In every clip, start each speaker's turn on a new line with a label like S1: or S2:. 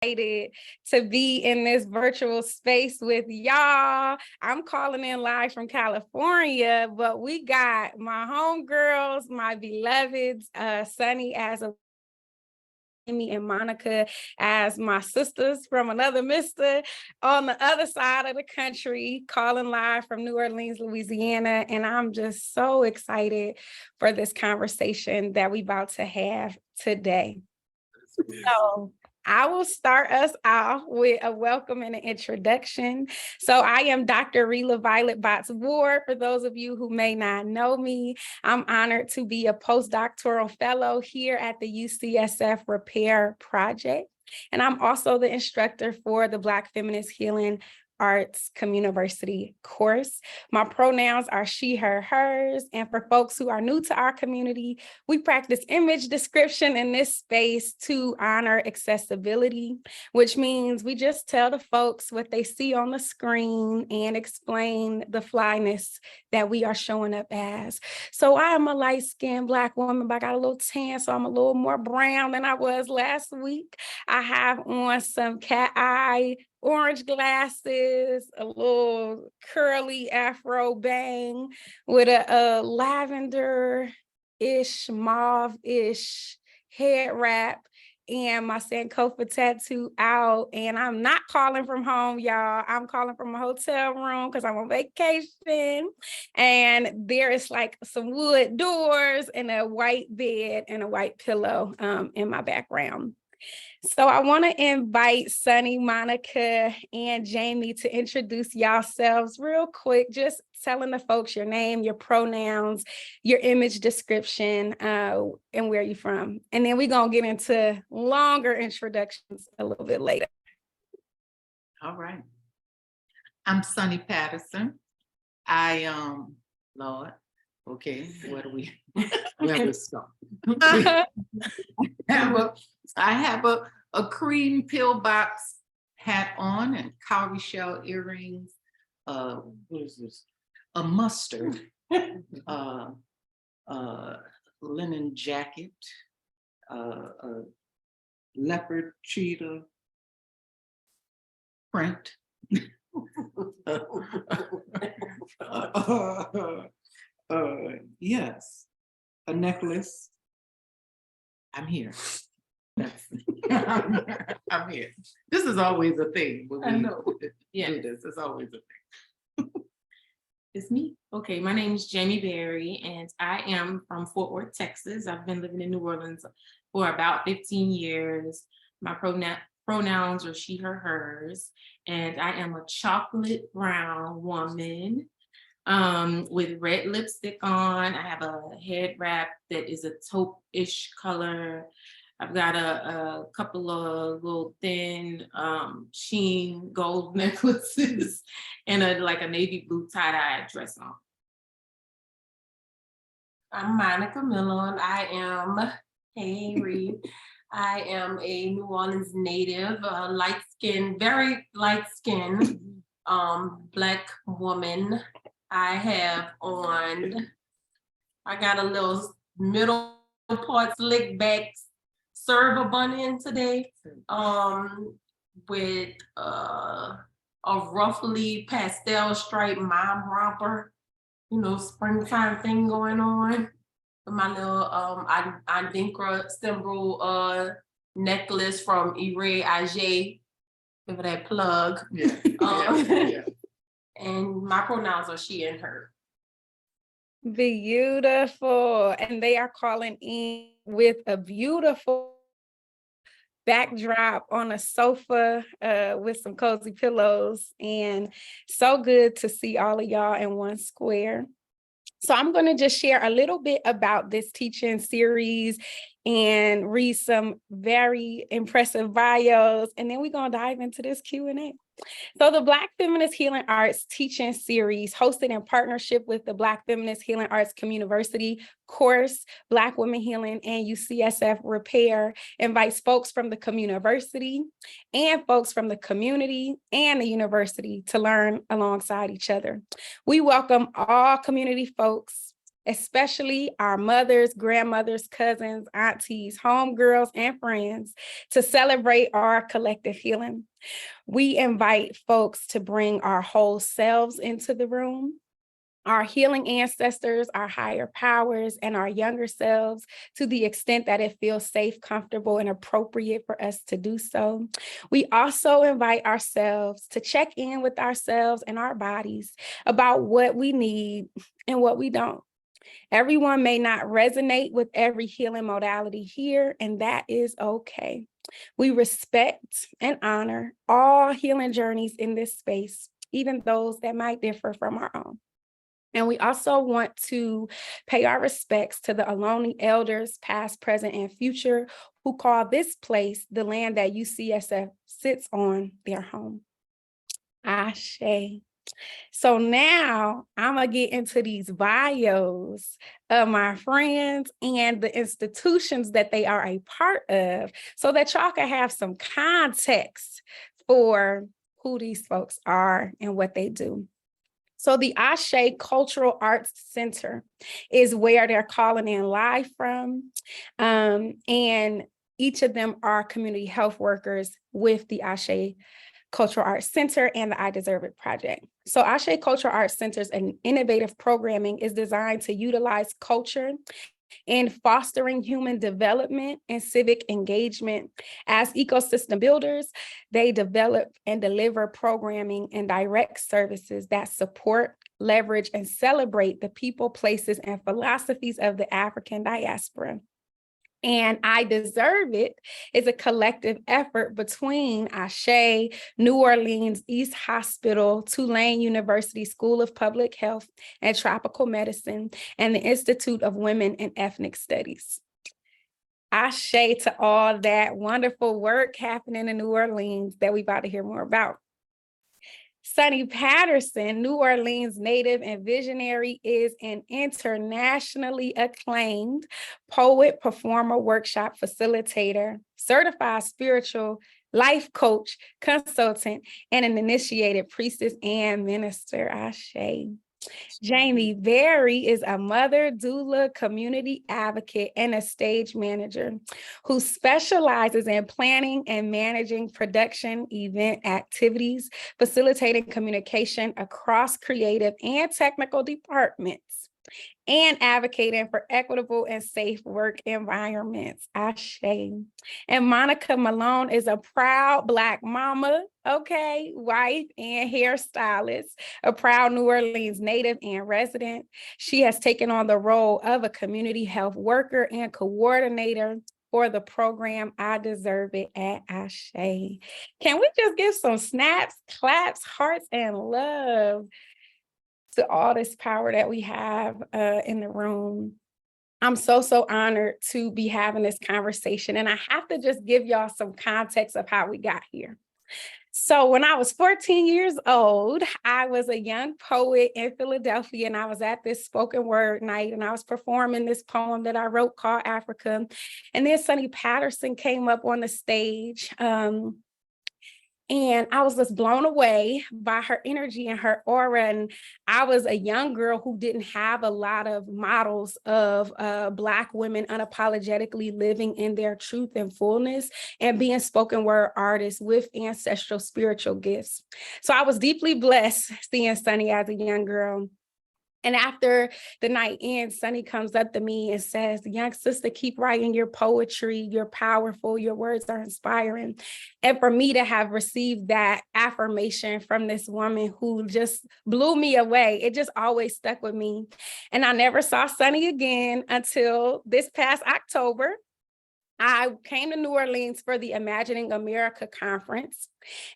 S1: excited to be in this virtual space with y'all. I'm calling in live from California, but we got my homegirls, my beloveds, Sunny as a Amy and Monica as my sisters from another mister on the other side of the country, calling live from New Orleans, Louisiana. And I'm just so excited for this conversation that we're about to have today. So I will start us off with a welcome and an introduction. So I am Dr. Rela Violet Botts Ward. For those of you who may not know me, I'm honored to be a postdoctoral fellow here at the UCSF Repair Project. And I'm also the instructor for the Black Feminist Healing Arts Communiversity course. My pronouns are she, her, hers. And for folks who are new to our community, we practice image description in this space to honor accessibility, which means we just tell the folks what they see on the screen and explain the flyness that we are showing up as. So I am a light-skinned Black woman, but I got a little tan, so I'm a little more brown than I was last week. I have on some cat eye orange glasses, a little curly afro bang with a lavender-ish, mauve-ish head wrap and my Sankofa tattoo out. And I'm not calling from home, y'all. I'm calling from a hotel room because I'm on vacation. And there is like some wood doors and a white bed and a white pillow in my background. So I want to invite Sunny, Monica, and Jamie to introduce yourselves real quick, just telling the folks your name, your pronouns, your image description, and where you're from. And then we're going to get into longer introductions a little bit later.
S2: All right. I'm Sunni Patterson. Lord, okay, where we start? I have a cream pillbox hat on and cowrie shell earrings. What is this? A mustard, linen jacket, a leopard cheetah print. Yes, a necklace. I'm here. I'm here. This is always a thing. When we do this, it's always a thing.
S3: It's me. Okay, my name is Jamie Berry, and I am from Fort Worth, Texas. I've been living in New Orleans for about 15 years. My pronouns are she, her, hers, and I am a chocolate brown woman with red lipstick on. I have a head wrap that is a taupe-ish color. I've got a couple of little thin sheen gold necklaces and a navy blue tie-dye dress on. I'm Monica Millon. I am a New Orleans native, light-skinned, very light-skinned Black woman. I got a little middle part slick back serve a bun in today with a roughly pastel striped mom romper, springtime thing going on. With my little Adinkra Stembrel necklace from Ashè, give it that plug. Yeah. And my pronouns are she and her.
S1: Beautiful. And they are calling in with a beautiful backdrop on a sofa with some cozy pillows. And so good to see all of y'all in one square. So I'm going to just share a little bit about this teaching series and read some very impressive bios. And then we're going to dive into this Q&A. So the Black Feminist Healing Arts teaching series, hosted in partnership with the Black Feminist Healing Arts Communiversity course, Black Women Healing and UCSF Repair, invites folks from the communiversity and folks from the community and the university to learn alongside each other. We welcome all community folks especially our mothers, grandmothers, cousins, aunties, homegirls, and friends, to celebrate our collective healing. We invite folks to bring our whole selves into the room, our healing ancestors, our higher powers, and our younger selves, to the extent that it feels safe, comfortable, and appropriate for us to do so. We also invite ourselves to check in with ourselves and our bodies about what we need and what we don't. Everyone may not resonate with every healing modality here, and that is okay. We respect and honor all healing journeys in this space, even those that might differ from our own. And we also want to pay our respects to the Ohlone elders, past, present, and future, who call this place, the land that UCSF sits on, their home. Ashè. So now I'm gonna get into these bios of my friends and the institutions that they are a part of, so that y'all can have some context for who these folks are and what they do. So the Ashè Cultural Arts Center is where they're calling in live from. And each of them are community health workers with the Ashè Cultural Arts Center and the I Deserve It Project. So Ashè Cultural Arts Center's an innovative programming is designed to utilize culture in fostering human development and civic engagement. As ecosystem builders, they develop and deliver programming and direct services that support, leverage, and celebrate the people, places, and philosophies of the African diaspora. And I Deserve It is a collective effort between Ashè, New Orleans East Hospital, Tulane University School of Public Health and Tropical Medicine, and the Institute of Women and Ethnic Studies. Ashè to all that wonderful work happening in New Orleans that we're about to hear more about. Sunni Patterson, New Orleans native and visionary, is an internationally acclaimed poet, performer, workshop facilitator, certified spiritual life coach, consultant, and an initiated priestess and minister. Ashè. Jamie Berry is a mother, doula, community advocate, and a stage manager who specializes in planning and managing production event activities, facilitating communication across creative and technical departments, and advocating for equitable and safe work environments. Ashè. And Monica Malone is a proud Black mama, wife, and hairstylist, a proud New Orleans native and resident. She has taken on the role of a community health worker and coordinator for the program I Deserve It at Ashè. Can we just give some snaps, claps, hearts, and love to all this power that we have in the room? I'm so honored to be having this conversation. And I have to just give y'all some context of how we got here. So when I was 14 years old, I was a young poet in Philadelphia, and I was at this spoken word night, and I was performing this poem that I wrote called Africa. And then Sunni Patterson came up on the stage. And I was just blown away by her energy and her aura. And I was a young girl who didn't have a lot of models of Black women unapologetically living in their truth and fullness and being spoken word artists with ancestral spiritual gifts. So I was deeply blessed seeing Sunni as a young girl. And after the night ends, Sunni comes up to me and says, "Young sister, keep writing your poetry. You're powerful. Your words are inspiring." And for me to have received that affirmation from this woman who just blew me away, it just always stuck with me. And I never saw Sunni again until this past October. I came to New Orleans for the Imagining America conference,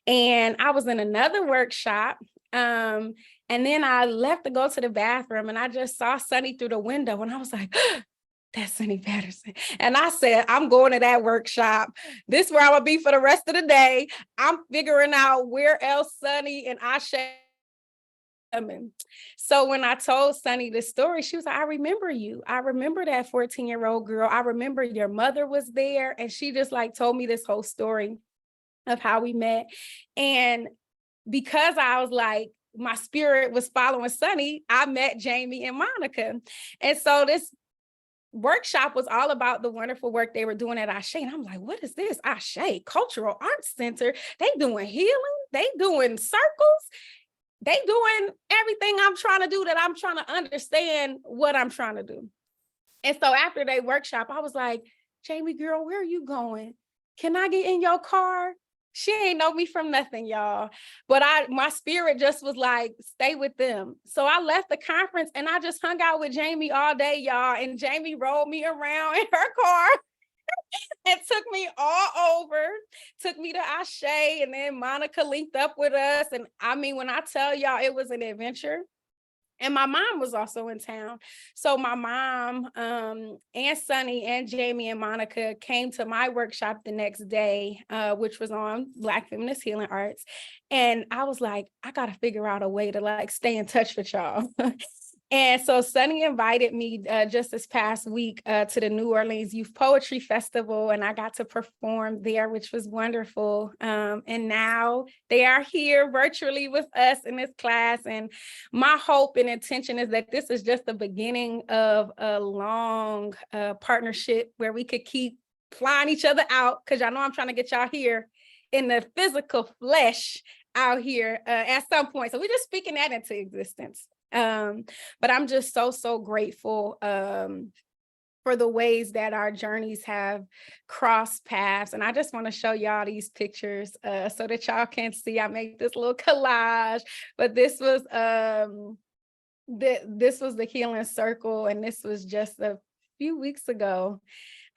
S1: and I was in another workshop. And then I left to go to the bathroom, and I just saw Sunni through the window, and I was like, "That's Sunni Patterson." And I said, "I'm going to that workshop. This is where I'm gonna be for the rest of the day. I'm figuring out where else Sunni and Ashè." So when I told Sunni the story, she was like, "I remember you. I remember that 14-year-old girl. I remember your mother was there." And she just like told me this whole story of how we met. And because I was like, my spirit was following Sunni, I met Jamie and Monica. And so this workshop was all about the wonderful work they were doing at Ashè. And I'm like, what is this? Ashè Cultural Arts Center. They doing healing, they doing circles, they doing everything I'm trying to do, that I'm trying to understand what I'm trying to do. And so after they workshop, I was like, Jamie, girl, where are you going? Can I get in your car? She ain't know me from nothing, y'all. But my spirit just was like, stay with them. So I left the conference and I just hung out with Jamie all day, y'all. And Jamie rolled me around in her car and took me all over, took me to Ashè, and then Monica linked up with us. And I mean, when I tell y'all, it was an adventure. And my mom was also in town. So my mom and Sunni and Jamie and Monica came to my workshop the next day, which was on Black feminist healing arts. And I was like, I got to figure out a way to like stay in touch with y'all. And so Sunni invited me just this past week to the New Orleans Youth Poetry Festival, and I got to perform there, which was wonderful. And now they are here virtually with us in this class. And my hope and intention is that this is just the beginning of a long partnership where we could keep flying each other out, because y'all know I'm trying to get y'all here in the physical flesh out here at some point. So we're just speaking that into existence. But I'm just so grateful for the ways that our journeys have crossed paths. And I just want to show y'all these pictures so that y'all can see. I made this little collage, but this was the Healing Circle, and this was just a few weeks ago.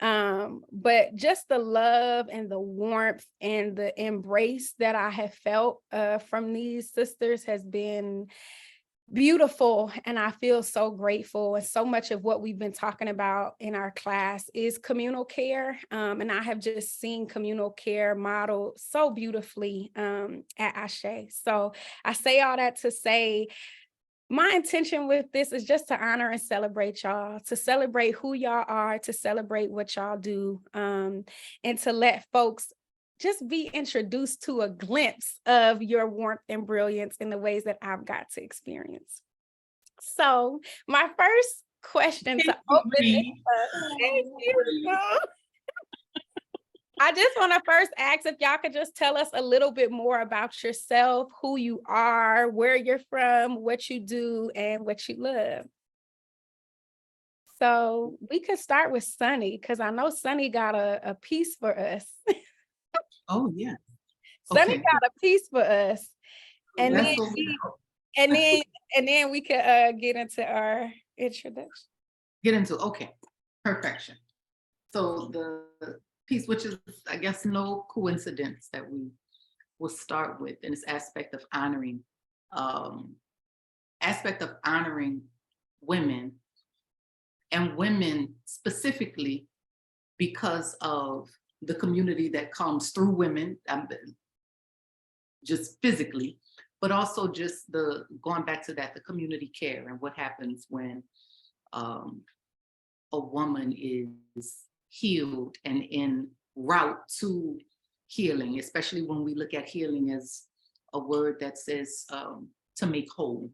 S1: But just the love and the warmth and the embrace that I have felt from these sisters has been beautiful, and I feel so grateful. And so much of what we've been talking about in our class is communal care, and I have just seen communal care modeled so beautifully at Ashè. So I say all that to say, my intention with this is just to honor and celebrate y'all, to celebrate who y'all are, to celebrate what y'all do, and to let folks just be introduced to a glimpse of your warmth and brilliance in the ways that I've got to experience. So my first question to open this up, I just want to first ask if y'all could just tell us a little bit more about yourself, who you are, where you're from, what you do, and what you love. So we could start with Sunni, because I know Sunni got a piece for us.
S2: Oh, yeah.
S1: Sunni
S2: Okay.
S1: got a piece for us. And then we could get into our introduction.
S2: Okay, perfection. So the piece, which is, I guess, no coincidence that we will start with in this aspect of honoring women, and women specifically because of the community that comes through women, just physically, but also just going back to that, the community care and what happens when a woman is healed and en route to healing, especially when we look at healing as a word that says to make whole,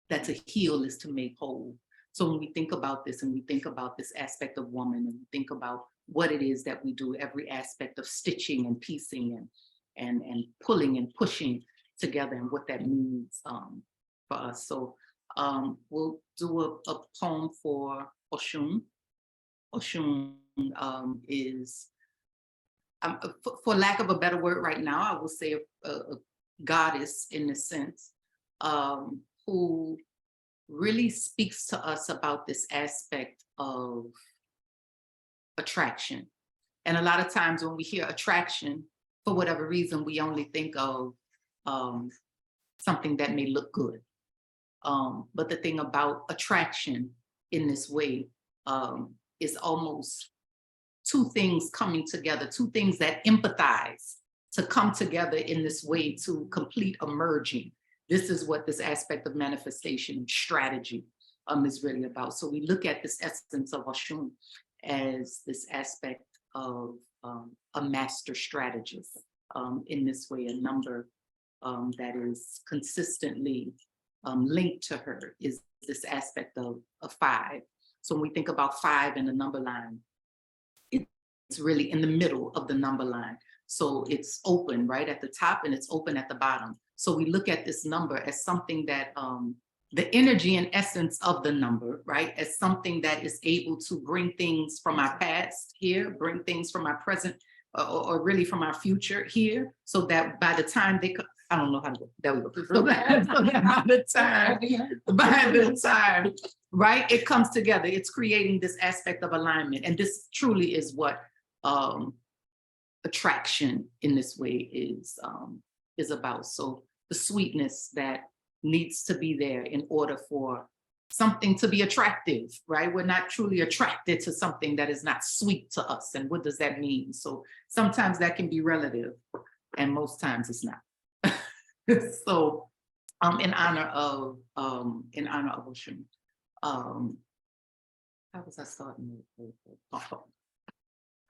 S2: that to heal is to make whole. So when we think about this and we think about this aspect of woman, and we think about what it is that we do, every aspect of stitching and piecing and pulling and pushing together, and what that means for us. So we'll do a poem for Oshun. Oshun is, for lack of a better word right now, I will say a goddess in a sense, who really speaks to us about this aspect of attraction. And a lot of times when we hear attraction, for whatever reason, we only think of something that may look good. But the thing about attraction in this way is almost two things coming together, two things that empathize to come together in this way to complete a merging. This is what this aspect of manifestation strategy is really about. So we look at this essence of Oshun as this aspect of a master strategist in this way, a number that is consistently linked to her is this aspect of 5. So when we think about 5 in the number line, it's really in the middle of the number line. So it's open right at the top and it's open at the bottom. So we look at this number as something that the energy and essence of the number, right? As something that is able to bring things from our past here, bring things from our present, or really from our future here, so that by the time they come, I don't know how to go, there we go. So that by the time, right, it comes together, it's creating this aspect of alignment. And this truly is what attraction in this way is about. So the sweetness that needs to be there in order for something to be attractive, right? We're not truly attracted to something that is not sweet to us. And what does that mean? So sometimes that can be relative, and most times it's not. So in honor of Oshun, how was I starting?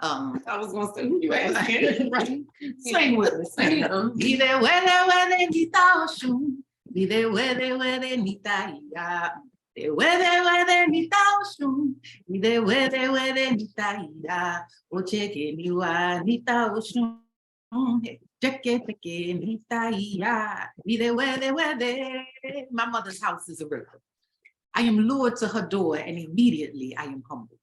S3: I was gonna say, who you asking?
S2: Right? Sing with me, sing. Be there where they need Oshun. Be there where they need ya. Where they need Oshun. Be there where they need ya. O cheke ni wa need Oshun. My mother's house is a river. I am lured to her door and immediately I am humbled.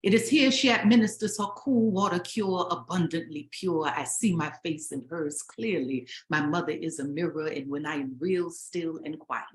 S2: It is here she administers her cool water cure, abundantly pure. I see my face in hers clearly. My mother is a mirror, and when I am real, still, and quiet,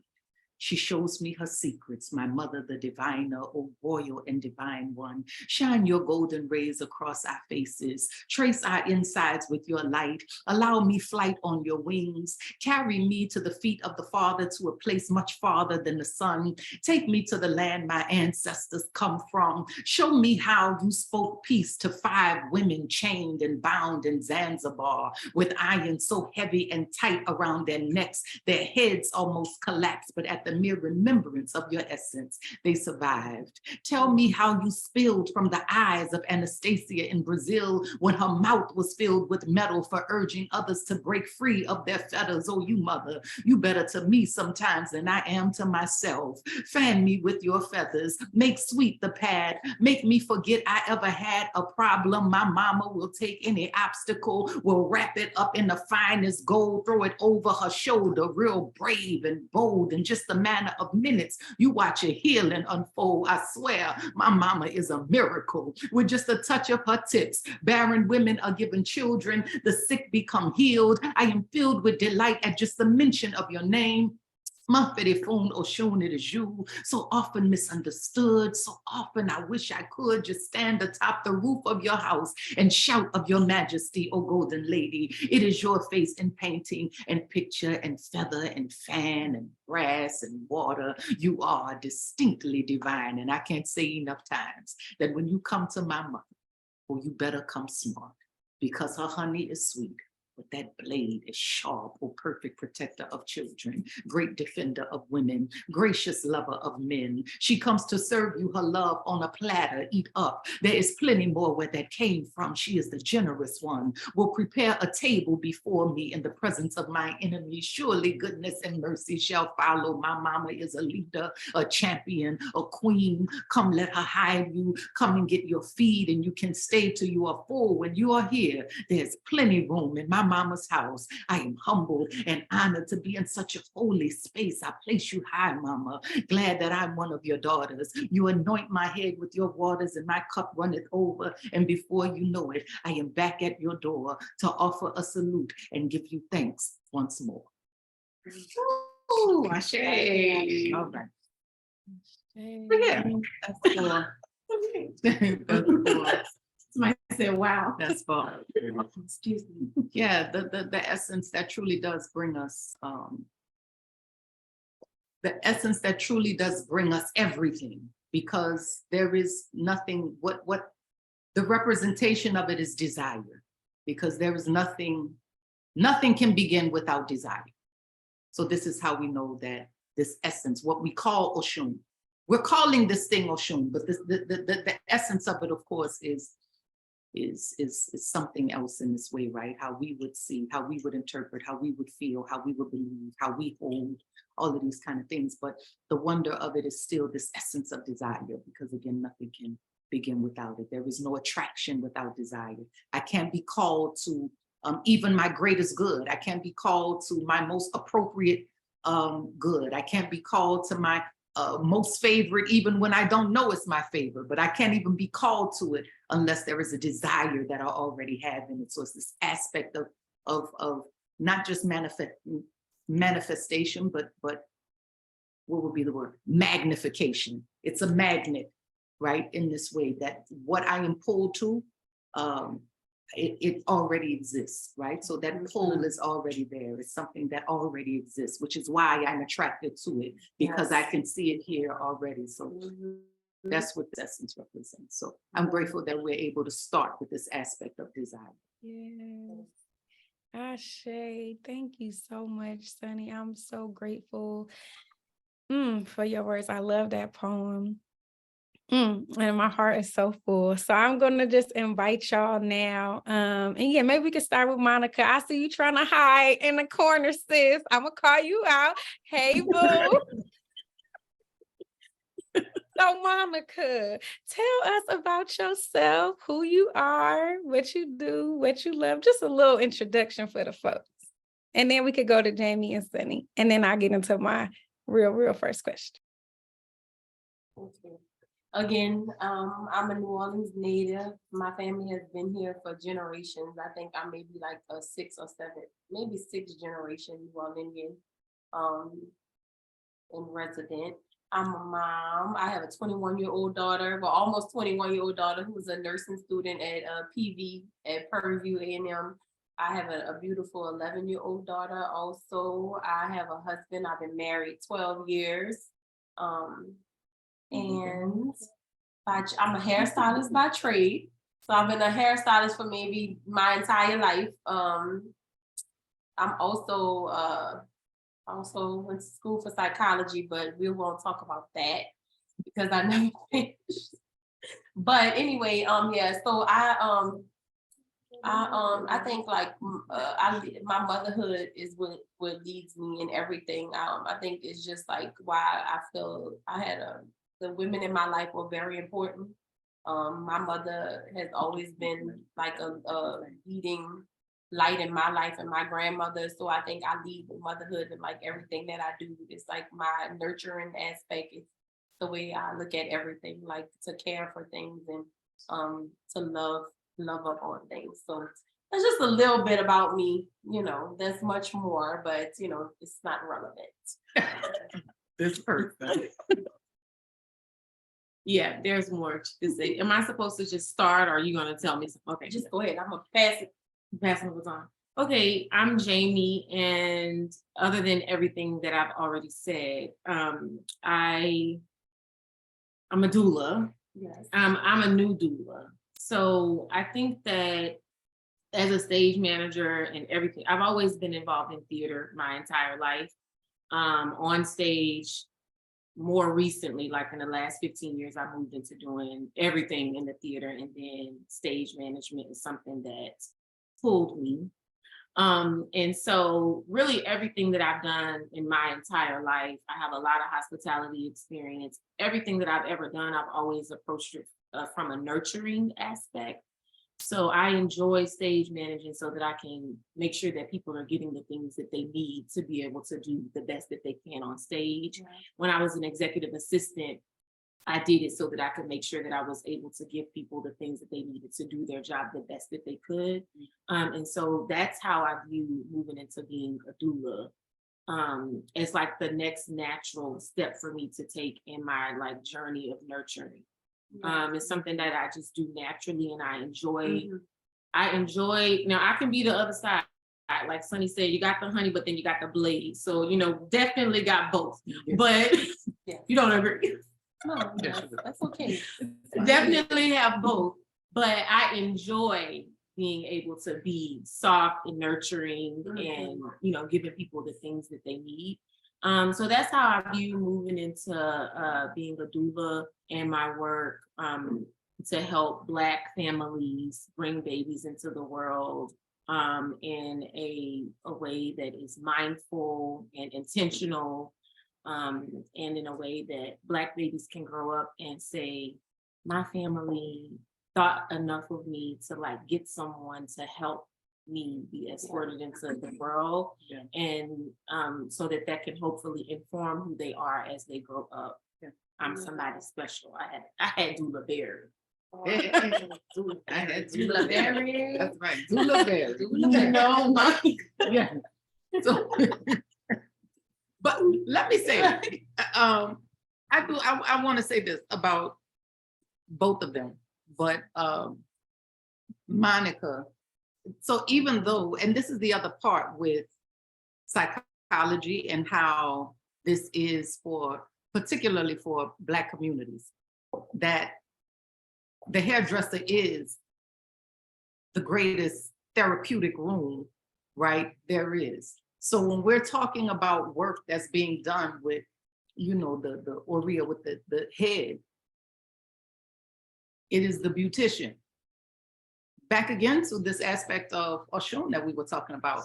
S2: she shows me her secrets. My mother, the diviner, O royal and divine one, shine your golden rays across our faces. Trace our insides with your light. Allow me flight on your wings. Carry me to the feet of the Father, to a place much farther than the sun. Take me to the land my ancestors come from. Show me how you spoke peace to 5 women chained and bound in Zanzibar with iron so heavy and tight around their necks, their heads almost collapsed, but at the mere remembrance of your essence, they survived. Tell me how you spilled from the eyes of Anastasia in Brazil when her mouth was filled with metal for urging others to break free of their fetters. Oh, you mother, you better to me sometimes than I am to myself. Fan me with your feathers, make sweet the pad, make me forget I ever had a problem. My mama will take any obstacle, will wrap it up in the finest gold, throw it over her shoulder, real brave and bold, and just a matter of minutes, you watch a healing unfold. I swear, my mama is a miracle. With just a touch of her tips, barren women are given children, the sick become healed. I am filled with delight at just the mention of your name. Oshun, it is you, so often misunderstood, so often I wish I could just stand atop the roof of your house and shout of your majesty, O golden lady. It is your face in painting and picture and feather and fan and grass and water. You are distinctly divine, and I can't say enough times that when you come to my mother, oh, you better come smart, because her honey is sweet. But that blade is sharp, O perfect protector of children, great defender of women, gracious lover of men. She comes to serve you her love on a platter, eat up. There is plenty more where that came from. She is the generous one, will prepare a table before me in the presence of my enemies. Surely goodness and mercy shall follow. My mama is a leader, a champion, a queen. Come, let her hide you. Come and get your feed, and you can stay till you are full. When you are here, there's plenty room in my mama's house. I am humbled and honored to be in such a holy space. I place you high, mama. Glad that I'm one of your daughters. You anoint my head with your waters and my cup runneth over. And before you know it, I am back at your door to offer a salute and give you thanks once more.
S3: Ooh, Ashè.
S2: All right.
S1: Yeah.
S2: That's cool. That's cool.
S3: Somebody said, wow.
S2: That's fun.
S3: Excuse me.
S2: Yeah, the essence that truly does bring us, the essence that truly does bring us everything, because there is nothing, what the representation of it is desire, because there is nothing can begin without desire. So this is how we know that this essence, what we call Oshun, we're calling this thing Oshun, but the essence of it, of course, is is something else in this way, right? How we would see, how we would interpret, how we would feel, how we would believe, how we hold, all of these kind of things. But the wonder of it is still this essence of desire, because again, nothing can begin without it. There is no attraction without desire. I can't be called to even my greatest good. I can't be called to my most appropriate good. I can't be called to my most favorite, even when I don't know it's my favorite, but I can't even be called to it unless there is a desire that I already have in it. So it's this aspect of not just manifestation, but what would be the word? Magnification. It's a magnet, right? In this way, that what I am pulled to, it already exists, right? So that pull is already there. It's something that already exists, which is why I'm attracted to it, because I can see it here already. So that's what the essence represents. So I'm grateful that we're able to start with this aspect of desire.
S1: Yes. Ashè, thank you so much, Sunni. I'm so grateful for your words. I love that poem. And my heart is so full. So I'm going to just invite y'all now. And yeah, maybe we can start with Monica. I see you trying to hide in the corner, sis. I'm going to call you out. Hey, boo. So Monica, tell us about yourself, who you are, what you do, what you love. Just a little introduction for the folks. And then we could go to Jamie and Sunni. And then I'll get into my real first question.
S3: Okay. Again, I'm a New Orleans native. My family has been here for generations. I think I may be like a 6 or 7, maybe 6th generation New Orleanian and resident. I'm a mom. I have a 21-year-old daughter, well, almost 21-year-old daughter who's a nursing student at PV at Prairie View A&M. I have a beautiful 11-year-old daughter also. I have a husband. I've been married 12 years. And I'm a hairstylist by trade. So I've been a hairstylist for maybe my entire life. I'm also went to school for psychology, but we won't talk about that because I never finished. But anyway, yeah. So I think like my motherhood is what leads me in everything. I think it's just like why I feel I had the women in my life were very important. My mother has always been like a leading light in my life, and my grandmother. So I think I lead with motherhood and like everything that I do. It's like my nurturing aspect. It's the way I look at everything, like to care for things and to love up on things. So that's just a little bit about me. There's much more, but it's not relevant.
S2: This person.
S3: Yeah, there's more to say. Am I supposed to just start, or are you going to tell me something? Okay, just go ahead. I'm going to pass it on. Okay, I'm Jamie, and other than everything that I've already said, I'm a doula. Yes. I'm a new doula. So I think that as a stage manager and everything, I've always been involved in theater my entire life, on stage. More recently, like in the last 15 years, I moved into doing everything in the theater, and then stage management is something that pulled me. And so really everything that I've done in my entire life, I have a lot of hospitality experience. Everything that I've ever done, I've always approached it from a nurturing aspect. So I enjoy stage managing so that I can make sure that people are getting the things that they need to be able to do the best that they can on stage. Right. When I was an executive assistant, I did it so that I could make sure that I was able to give people the things that they needed to do their job the best that they could. And so that's how I view moving into being a doula. It's like the next natural step for me to take in my like journey of nurturing. It's something that I just do naturally, and I enjoy. Now I can be the other side. Like Sunni said, you got the honey, but then you got the blade. So, definitely got both, but you don't agree. No, that's okay. Definitely have both, but I enjoy being able to be soft and nurturing and, giving people the things that they need. So that's how I view moving into being a doula and my work. to help Black families bring babies into the world in a way that is mindful and intentional, and in a way that Black babies can grow up and say, my family thought enough of me to like get someone to help me be escorted into the world, and so that can hopefully inform who they are as they grow up. I'm somebody special. I had Dula Berry.
S2: I had Dula Berry. That's right, Dula Berry.
S3: No,
S2: Yeah. So, but let me say, I want to say this about both of them, but Monica. So even though, and this is the other part with psychology and how this is particularly for Black communities, that the hairdresser is the greatest therapeutic room, right, there is. So when we're talking about work that's being done with, the Aurea, with the head, it is the beautician. Back again to this aspect of Oshun that we were talking about.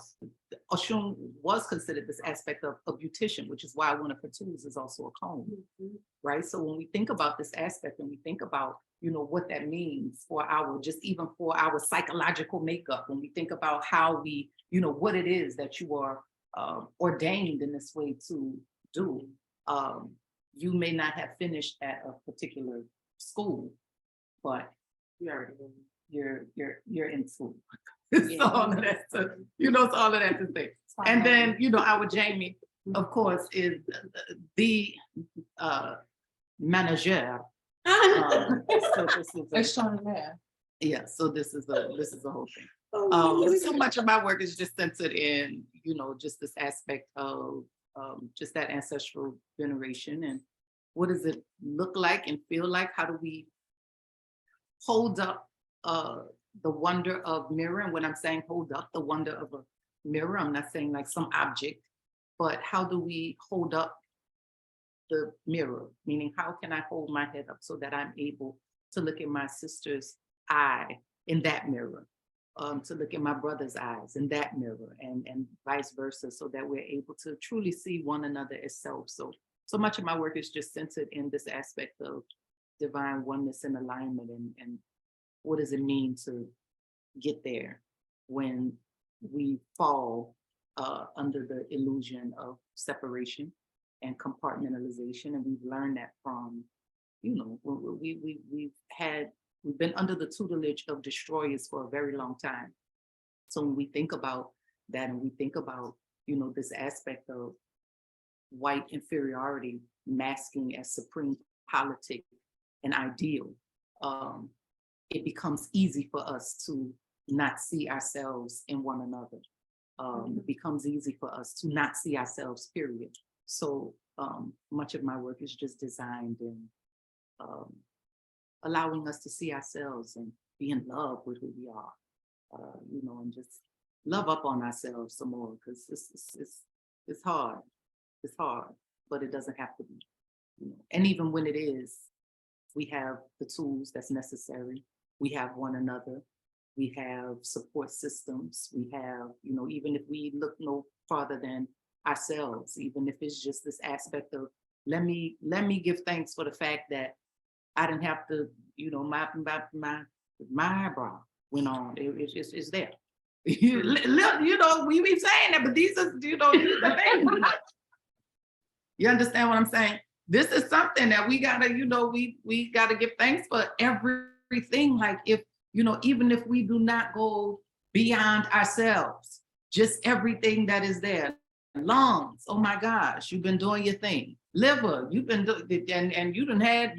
S2: Oshun was considered this aspect of a beautician, which is why one of her tools is also a comb, right? So when we think about this aspect and we think about, what that means for even for our psychological makeup, when we think about how we, what it is that you are ordained in this way to do, you may not have finished at a particular school, but you're in school. So all of that, so all of that to say. And then, our Jamie, of course, is the manager. So this is so this is a whole thing. So much of my work is just centered in, just this aspect of just that ancestral veneration, and what does it look like and feel like? How do we hold up the wonder of mirror? And when I'm saying hold up the wonder of a mirror, I'm not saying like some object, but how do we hold up the mirror? Meaning, how can I hold my head up so that I'm able to look in my sister's eye in that mirror, to look in my brother's eyes in that mirror, and vice versa, so that we're able to truly see one another as self. So much of my work is just centered in this aspect of divine oneness and alignment, and what does it mean to get there when we fall under the illusion of separation and compartmentalization. And we've learned that from, we've been under the tutelage of destroyers for a very long time. So when we think about that, and we think about, this aspect of white inferiority masking as supreme politic and ideal, it becomes easy for us to not see ourselves in one another. It becomes easy for us to not see ourselves, period. So much of my work is just designed in allowing us to see ourselves and be in love with who we are, and just love up on ourselves some more, because it's hard. It's hard, but it doesn't have to be. And even when it is, we have the tools that's necessary. We have one another. We have support systems. We have, even if we look no farther than ourselves, even if it's just this aspect of, let me give thanks for the fact that I didn't have to, my eyebrow went on. It's there. We be saying that, but these are, these are things. You understand what I'm saying? This is something that we gotta, we gotta give thanks for everything. Like, if, even if we do not go beyond ourselves, just everything that is there. Lungs, oh my gosh, you've been doing your thing. Liver, you've been doing, and you done had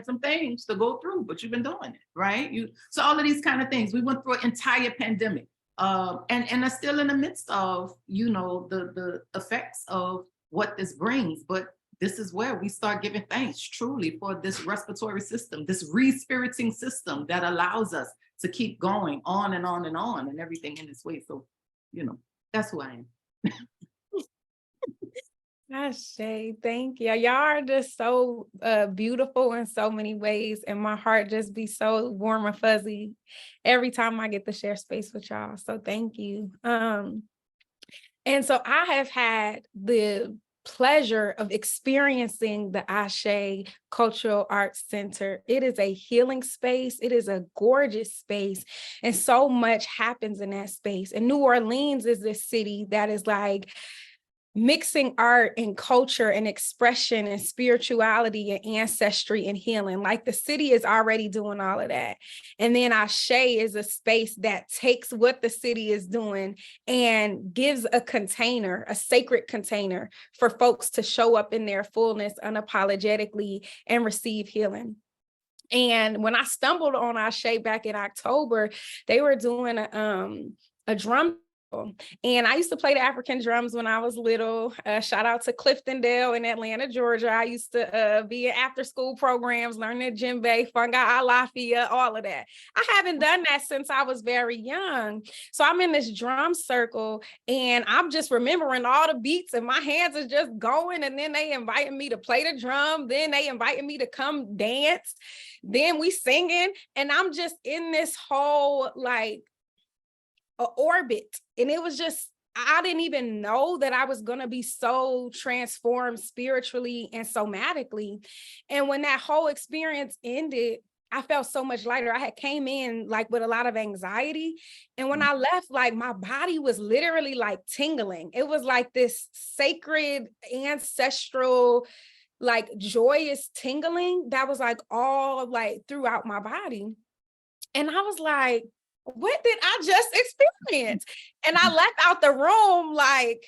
S2: some things to go through, but you've been doing it, right? So all of these kind of things. We went through an entire pandemic, and are still in the midst of, the effects of what this brings. But this is where we start giving thanks truly for this respiratory system, this re-spiriting system that allows us to keep going on and on and on, and everything in this way. So, that's who I am.
S1: Ashè, thank you. Y'all are just so beautiful in so many ways, and my heart just be so warm and fuzzy every time I get to share space with y'all. So thank you. And so I have had the pleasure of experiencing the Ashè Cultural Arts Center. It is a healing space. It is a gorgeous space. And so much happens in that space. And New Orleans is this city that is like mixing art and culture and expression and spirituality and ancestry and healing. Like the city is already doing all of that. And then Ashè is a space that takes what the city is doing and gives a container, a sacred container for folks to show up in their fullness unapologetically and receive healing. And when I stumbled on Ashè back in October, they were doing a drum. And I used to play the African drums when I was little. Shout out to Cliftondale in Atlanta, Georgia. I used to be in after school programs, learning djembe, fungi, alafia, all of that. I haven't done that since I was very young. So I'm in this drum circle and I'm just remembering all the beats and my hands are just going. And then they invited me to play the drum. Then they invited me to come dance. Then we singing. And I'm just in this whole like orbit. And it was just, I didn't even know that I was going to be so transformed spiritually and somatically. And when that whole experience ended, I felt so much lighter. I had came in like with a lot of anxiety. And when I left, like my body was literally like tingling. It was like this sacred, ancestral, like joyous tingling that was like all like throughout my body. And I was like, what did I just experience? And I left out the room like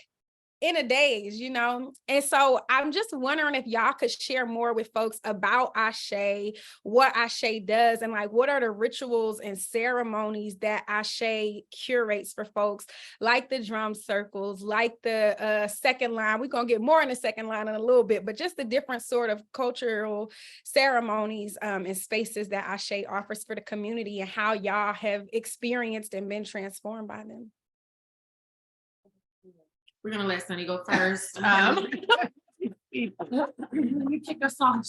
S1: in a daze, you know? And so I'm just wondering if y'all could share more with folks about Ashè, what Ashè does, and like what are the rituals and ceremonies that Ashè curates for folks, like the drum circles, like the second line. We're gonna get more in the second line in a little bit, but just the different sort of cultural ceremonies and spaces that Ashè offers for the community and how y'all have experienced and been transformed by them.
S3: We're gonna let Sunny go first. You kick us off.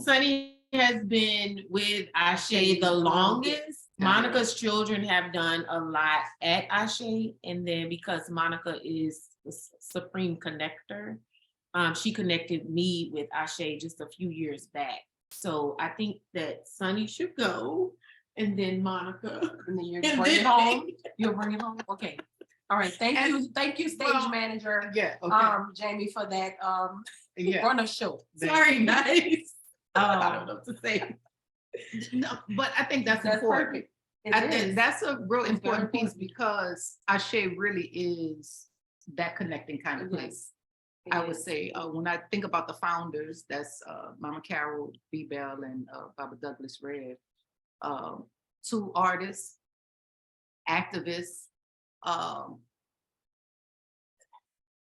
S3: Sunny has been with Ashè the longest. Monica's children have done a lot at Ashè, and then because Monica is the supreme connector, she connected me with Ashè just a few years back. So I think that Sunny should go, and then Monica, and then you'll bring it home. You'll bring it home. Okay. All right, thank you, stage manager.
S2: Yeah, okay.
S3: Jamie, for that.
S2: Run
S3: a show. Sorry, guys. I don't know what to say.
S2: No, but I think that's important.
S3: Perfect.
S2: I think that's a real important piece because Ashè really is that connecting kind of place. I would say when I think about the founders, that's Mama Carol B. Bell and Baba Douglas Red, two artists, activists.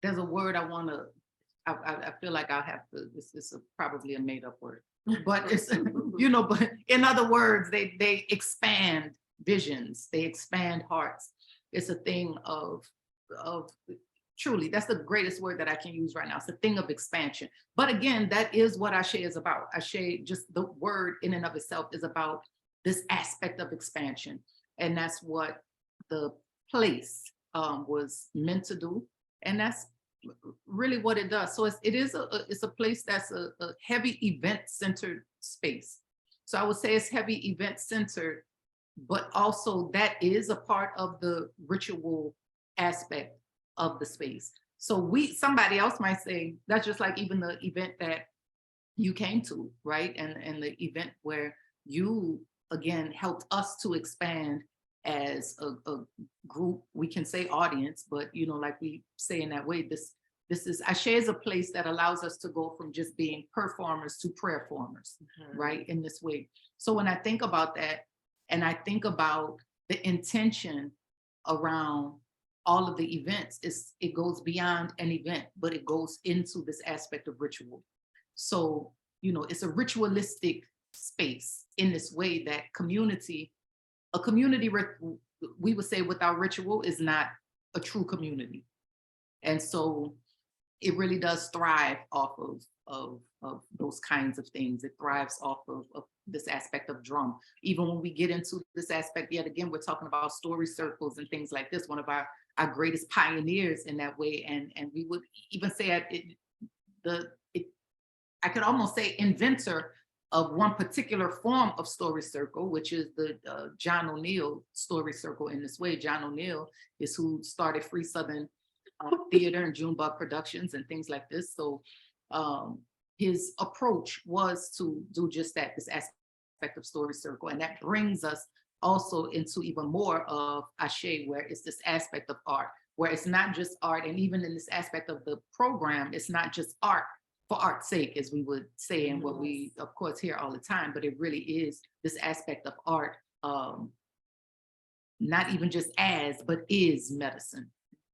S2: There's a word I want to, I feel like I'll have to, this is probably a made up word, but it's, you know, but in other words, they expand visions, they expand hearts. It's a thing of truly, that's the greatest word that I can use right now. It's a thing of expansion. But again, that is what Ashè is about. Ashè, just the word in and of itself is about this aspect of expansion. And that's what the place was meant to do, and that's really what it does. So it's a place that's a heavy event-centered space. So I would say it's heavy event-centered, but also that is a part of the ritual aspect of the space. So somebody else might say that's just like even the event that you came to, right? And the event where you again helped us to expand as a group, we can say audience, but you know, like we say in that way, this is Ashè is a place that allows us to go from just being performers to prayer formers, right? In this way. So when I think about that, and I think about the intention around all of the events, it goes beyond an event, but it goes into this aspect of ritual. So, you know, it's a ritualistic space in this way that a community, we would say without ritual is not a true community. And so it really does thrive off of those kinds of things. It thrives off of this aspect of drum. Even when we get into this aspect, yet again, we're talking about story circles and things like this. One of our greatest pioneers in that way, and we would even say I could almost say inventor of one particular form of story circle, which is the John O'Neill story circle in this way. John O'Neill is who started Free Southern Theater and Junebug Productions and things like this. So his approach was to do just that, this aspect of story circle. And that brings us also into even more of Ashè, where it's this aspect of art, where it's not just art. And even in this aspect of the program, it's not just art for art's sake, as we would say, and what we, of course, hear all the time, but it really is this aspect of art, not even just as, but is medicine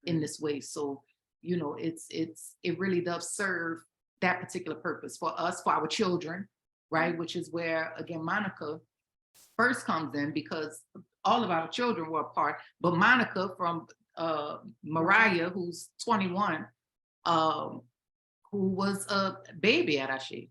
S2: in this way. So, you know, it really does serve that particular purpose for us, for our children, right? Which is where, again, Monica first comes in, because all of our children were a part, but Monica from Mariah, who's 21, who was a baby at Ashè.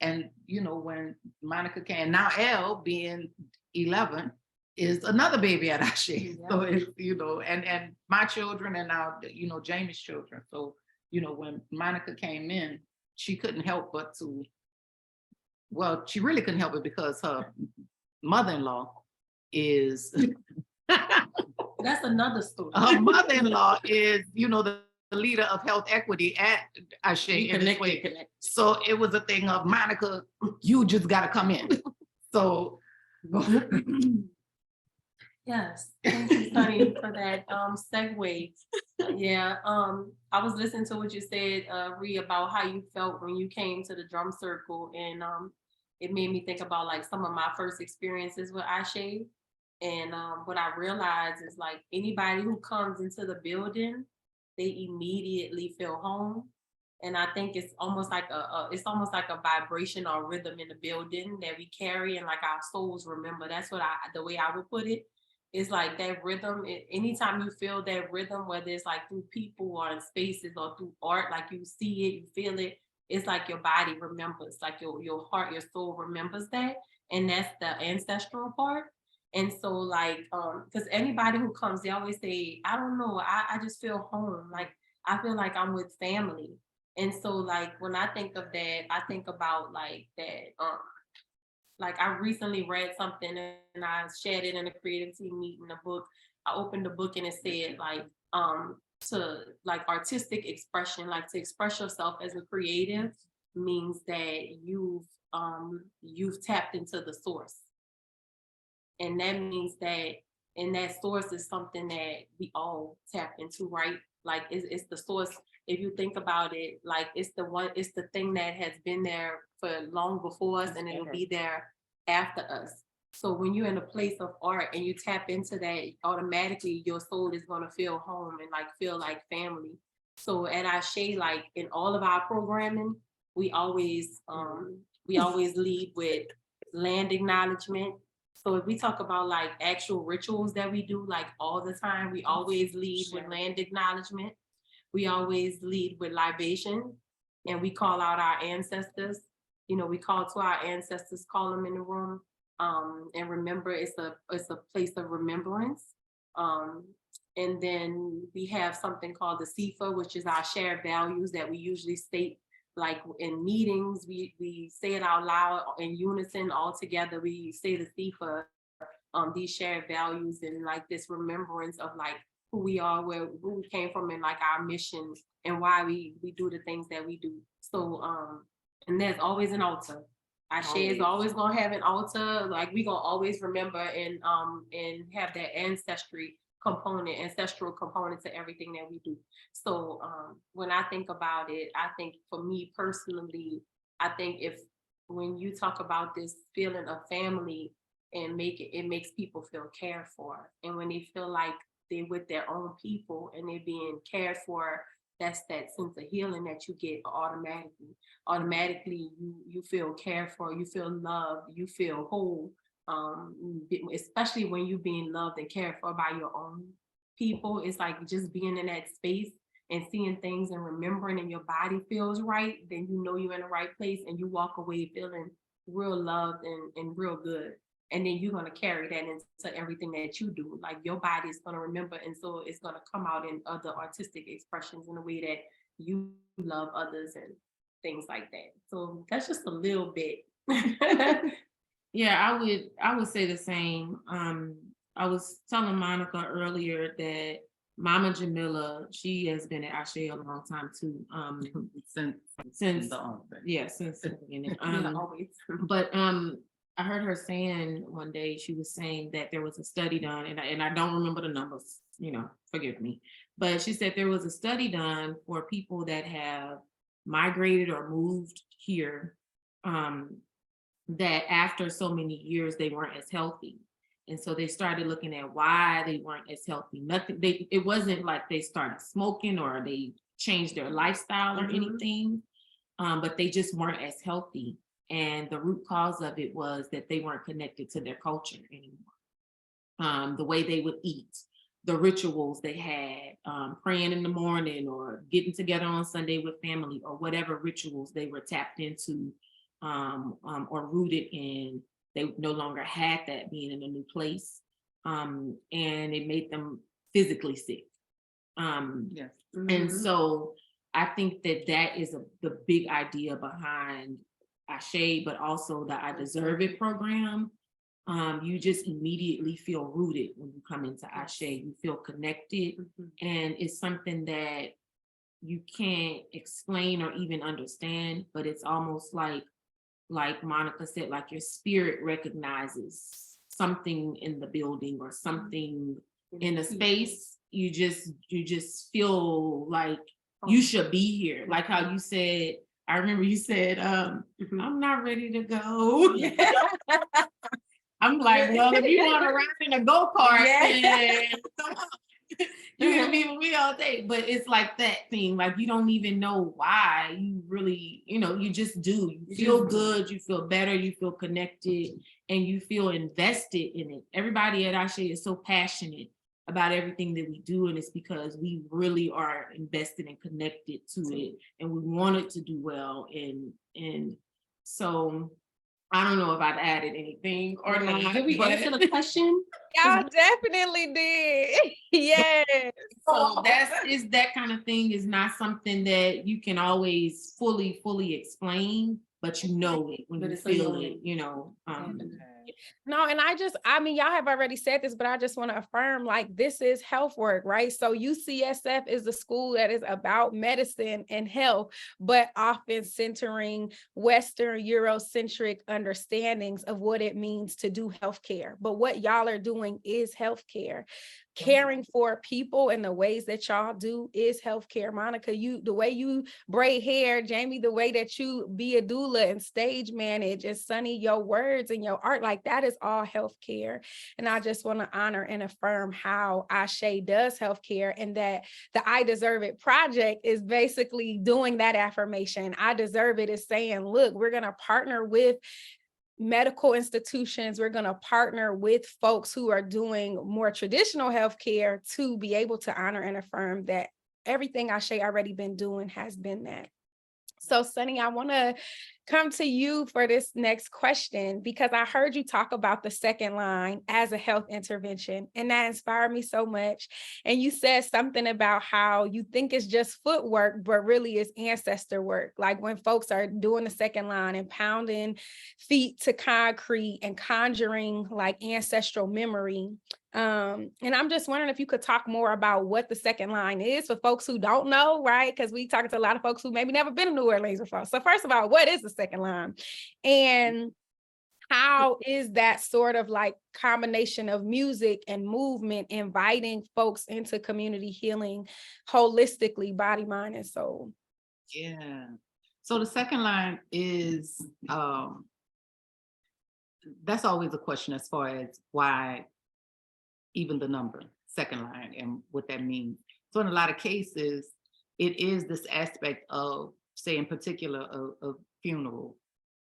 S2: And, you know, when Monica came, now Elle being 11 is another baby at Ashè. So it's, you know, and my children and now, you know, Jamie's children. So, you know, when Monica came in, she couldn't help but to, well, she really couldn't help it because her mother-in-law is
S3: That's another story.
S2: her mother-in-law is, you know, the leader of health equity at Ashè in this way. So it was a thing of, Monica, you just got to come in. So
S3: yes, thank you, Sunni, for that segue. Yeah, I was listening to what you said, Ree, about how you felt when you came to the drum circle, and it made me think about like some of my first experiences with Ashè. And what I realized is, like, anybody who comes into the building, they immediately feel home. And I think it's almost like a vibration or rhythm in the building that we carry, and like our souls remember. That's what the way I would put it. It's like that rhythm. Anytime you feel that rhythm, whether it's like through people or in spaces or through art, like you see it, you feel it. It's like your body remembers, like your heart, your soul remembers that, and that's the ancestral part. And so, like, because anybody who comes, they always say, I don't know, I just feel home. Like, I feel like I'm with family. And so, like, when I think of that, I think about like that. Like, I recently read something and I shared it in a creative team meeting, a book. I opened the book and it said, like, to like artistic expression, like to express yourself as a creative means that you've tapped into the source. And that means that, and that source is something that we all tap into, right? Like it's the source. If you think about it, like it's the thing that has been there for long before us, and it'll be there after us. So when you're in a place of art and you tap into that, automatically your soul is going to feel home and like feel like family. So at Ashè, like in all of our programming, we always lead with land acknowledgement. So if we talk about like actual rituals that we do like all the time, we always lead with land acknowledgement. We always lead with libation, and we call out our ancestors. You know, we call to our ancestors, call them in the room, and remember, it's a place of remembrance. And then we have something called the Sifa, which is our shared values that we usually state like in meetings. We say it out loud in unison, all together. We say the Sifa, these shared values and like this remembrance of like who we are, who we came from, and like our mission and why we do the things that we do. So and there's always an altar. Ashè is always gonna have an altar. Like we gonna always remember and have that ancestral component to everything that we do. So when I think about it, I think for me personally, I think when you talk about this feeling of family and it makes people feel cared for. And when they feel like they're with their own people and they're being cared for, that's that sense of healing that you get automatically. Automatically, you feel cared for, you feel loved, you feel whole. Especially when you're being loved and cared for by your own people. It's like just being in that space, and seeing things and remembering, and your body feels right, then you know you're in the right place, and you walk away feeling real loved and real good. And then you're going to carry that into everything that you do. Like your body is going to remember, and so it's going to come out in other artistic expressions in a way that you love others and things like that. So that's just a little bit.
S4: Yeah, I would say the same. I was telling Monica earlier that Mama Jamila, she has been at Ashè a long time too. Since the beginning. But I heard her saying one day, she was saying that there was a study done, and I don't remember the numbers, forgive me. But she said there was a study done for people that have migrated or moved here, that after so many years, they weren't as healthy. And so they started looking at why they weren't as healthy. It wasn't like they started smoking or they changed their lifestyle or anything, but they just weren't as healthy. And the root cause of it was that they weren't connected to their culture anymore. The way they would eat, the rituals they had, praying in the morning or getting together on Sunday with family, or whatever rituals they were tapped into or rooted in, they no longer had that being in a new place. And it made them physically sick. And so I think that is the big idea behind Ashè, but also the I Deserve It program. You just immediately feel rooted when you come into Ashè. You feel connected, and it's something that you can't explain or even understand, but it's almost like Monica said, like your spirit recognizes something in the building or something in a space. You just feel like you should be here. Like how you said, I remember you said, I'm not ready to go. I'm like, well, if you want to ride in a go-kart, then come on. You can be with me all day. But it's like that thing, like you don't even know why. You really, you just do. You feel good, you feel better, you feel connected, and you feel invested in it. Everybody at Ashè is so passionate about everything that we do, and it's because we really are invested and connected to it, and we want it to do well. And so I don't know if I've added anything or not.
S3: Did we answer the question?
S1: Y'all definitely did. Yes.
S4: So that kind of thing is not something that you can always fully explain, but you know it when you feel it,
S1: No, and y'all have already said this, but I just want to affirm, like, this is health work, right? So UCSF is the school that is about medicine and health, but often centering Western Eurocentric understandings of what it means to do healthcare. But what y'all are doing is healthcare. Caring for people in the ways that y'all do is healthcare. Monica, the way you braid hair, Jamie, the way that you be a doula and stage manage, and Sunni, your words and your art, like that is all healthcare. And I just want to honor and affirm how Ashè does healthcare, and that the I Deserve It project is basically doing that affirmation. I Deserve It is saying, look, we're going to partner with medical institutions. We're going to partner with folks who are doing more traditional healthcare to be able to honor and affirm that everything Ashè already been doing has been that. So Sunni, I want to come to you for this next question, because I heard you talk about the second line as a health intervention, and that inspired me so much. And you said something about how you think it's just footwork, but really it's ancestor work. Like when folks are doing the second line and pounding feet to concrete and conjuring like ancestral memory. And I'm just wondering if you could talk more about what the second line is for folks who don't know, right? Because we talking to a lot of folks who maybe never been to New Orleans before. So first of all, what is the second line? And how is that sort of like combination of music and movement inviting folks into community healing holistically, body, mind, and soul?
S2: Yeah. So the second line is, that's always a question as far as why even the number second line and what that means. So in a lot of cases, it is this aspect of, say in particular, a funeral.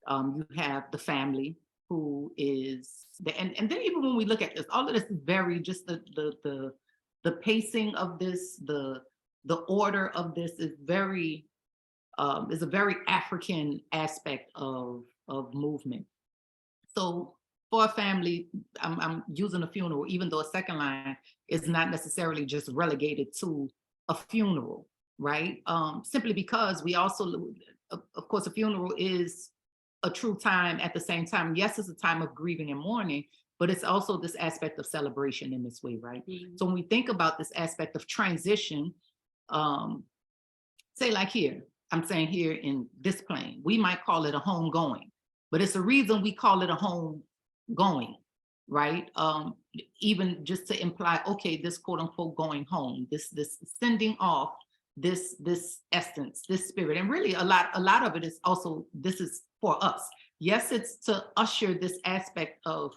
S2: You have the family who is, and then even when we look at this, all of this is very just the pacing of this, the the order of this is very, is a very African aspect of movement. So for a family, I'm using a funeral, even though a second line is not necessarily just relegated to a funeral, right? Simply because we also, of course, a funeral is a true time at the same time. Yes, it's a time of grieving and mourning, but it's also this aspect of celebration in this way, right?
S3: Mhm.
S2: So when we think about this aspect of transition, say like here, I'm saying here in this plane, we might call it a home going, but it's a reason we call it a home going, right? Even just to imply, okay, this quote unquote going home, this sending off this essence, this spirit. And really a lot of it is also, this is for us. Yes, it's to usher this aspect of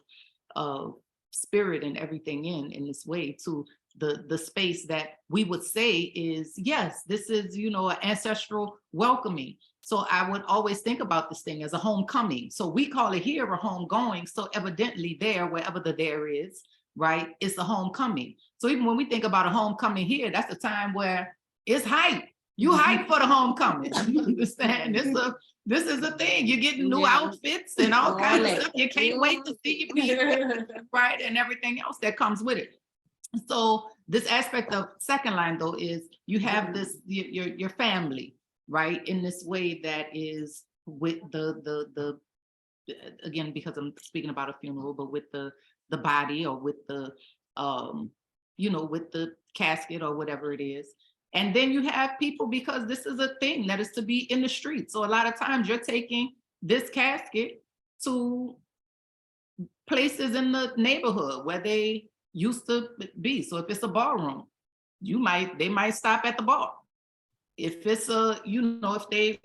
S2: spirit and everything in this way to the space that we would say is, yes, this is, you know, an ancestral welcoming. So I would always think about this thing as a homecoming. So we call it here a homegoing. So evidently there, wherever the there is, right, it's a homecoming. So even when we think about a homecoming here, that's the time where it's hype. You hype for the homecoming. You understand? This is a thing. You're getting new outfits and all kinds of stuff. You can't wait to see your people, right? And everything else that comes with it. So this aspect of second line though is you have this, your family, right? In this way that is with the again, because I'm speaking about a funeral, but with the body or with the, you know, with the casket or whatever it is. And then you have people, because this is a thing that is to be in the street. So a lot of times you're taking this casket to places in the neighborhood where they used to be. So if it's a ballroom, they might stop at the bar. If it's a, you know, if they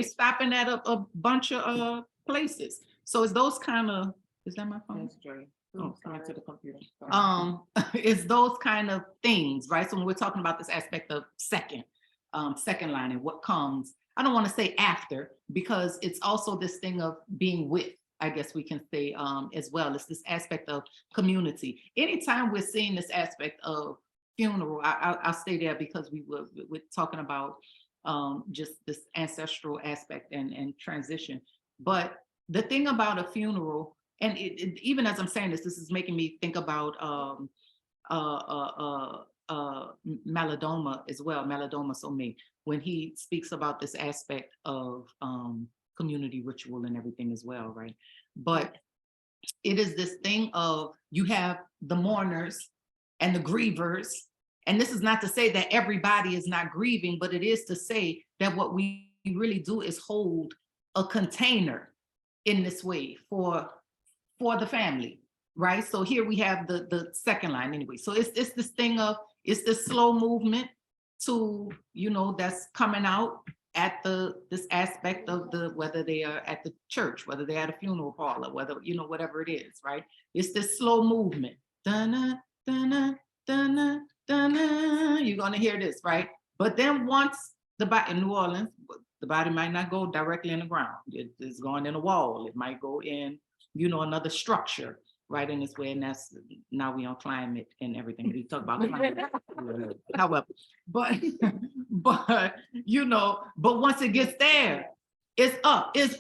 S2: stopping at a bunch of places. So it's those kind of, is that my phone?
S4: That's true. Oh, coming to the computer.
S2: It's those kind of things, right? So when we're talking about this aspect of second line and what comes, I don't want to say after, because it's also this thing of being with, I guess we can say as well. It's this aspect of community. Anytime we're seeing this aspect of funeral, I'll stay there because we're talking about just this ancestral aspect and transition. But the thing about a funeral, and even as I'm saying this is making me think about Malidoma as well, Malidoma Somé, when he speaks about this aspect of community ritual and everything as well, right? But it is this thing of, you have the mourners and the grievers, and this is not to say that everybody is not grieving, but it is to say that what we really do is hold a container in this way for the family, right? So here we have the second line anyway. So it's this thing of, it's this slow movement to, you know, that's coming out at this aspect of whether they are at the church, whether they're at a funeral parlor, whether, you know, whatever it is, right? It's this slow movement. Dun-na, dun-na, dun-na, dun-na. You're gonna hear this, right? But then once the body in New Orleans, the body might not go directly in the ground. It's going in a wall. It might go in, you know, another structure, right, in this way. And that's, now we on climate and everything. We talk about climate. However, but you know, but once it gets there, it's up. It's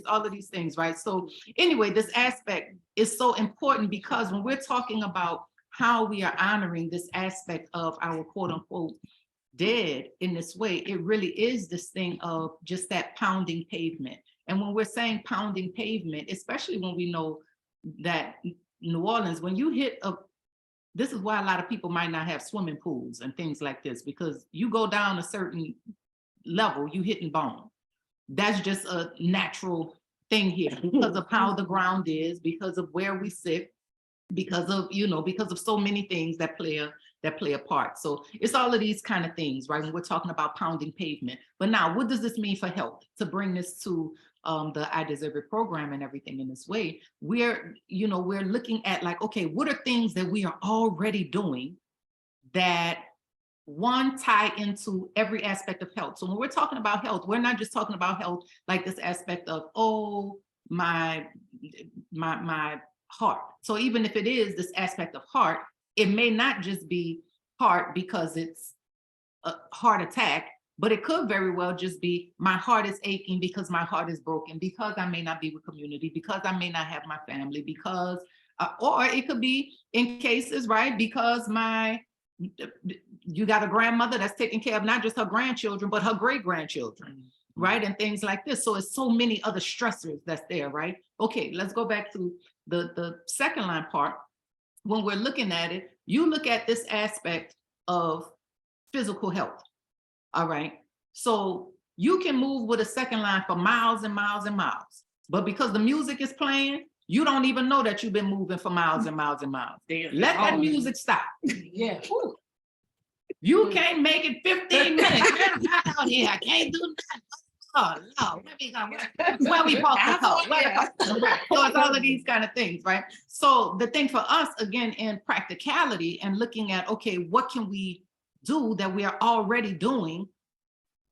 S2: all of these things, right? So anyway, this aspect is so important because when we're talking about how we are honoring this aspect of our quote unquote dead in this way, it really is this thing of just that pounding pavement. And when we're saying pounding pavement, especially when we know that New Orleans, when you hit this is why a lot of people might not have swimming pools and things like this, because you go down a certain level, you hitting bone. That's just a natural thing here because of how the ground is, because of where we sit, because of, you know, because of so many things that play a part. So it's all of these kind of things, right? When we're talking about pounding pavement. But now, what does this mean for health? To bring this to the I Deserve It program and everything in this way, we're looking at like, okay, what are things that we are already doing that one tie into every aspect of health? So when we're talking about health, we're not just talking about health like this aspect of, oh, my heart. So even if it is this aspect of heart, it may not just be heart because it's a heart attack, but it could very well just be my heart is aching because my heart is broken, because I may not be with community, because I may not have my family, because, or it could be in cases, right, because you got a grandmother that's taking care of not just her grandchildren, but her great-grandchildren, right, and things like this. So it's so many other stressors that's there, right? Okay, let's go back to the second line part. When we're looking at it, you look at this aspect of physical health. All right. So you can move with a second line for miles and miles and miles. But because the music is playing, you don't even know that you've been moving for miles and miles and miles. Let that music stop.
S3: Yeah. Ooh.
S2: You can't make it 15 minutes. I'm out here. I can't do nothing. Oh no, where we park the car? So it's all of these kind of things, right? So the thing for us, again, in practicality and looking at, okay, what can we do that we are already doing?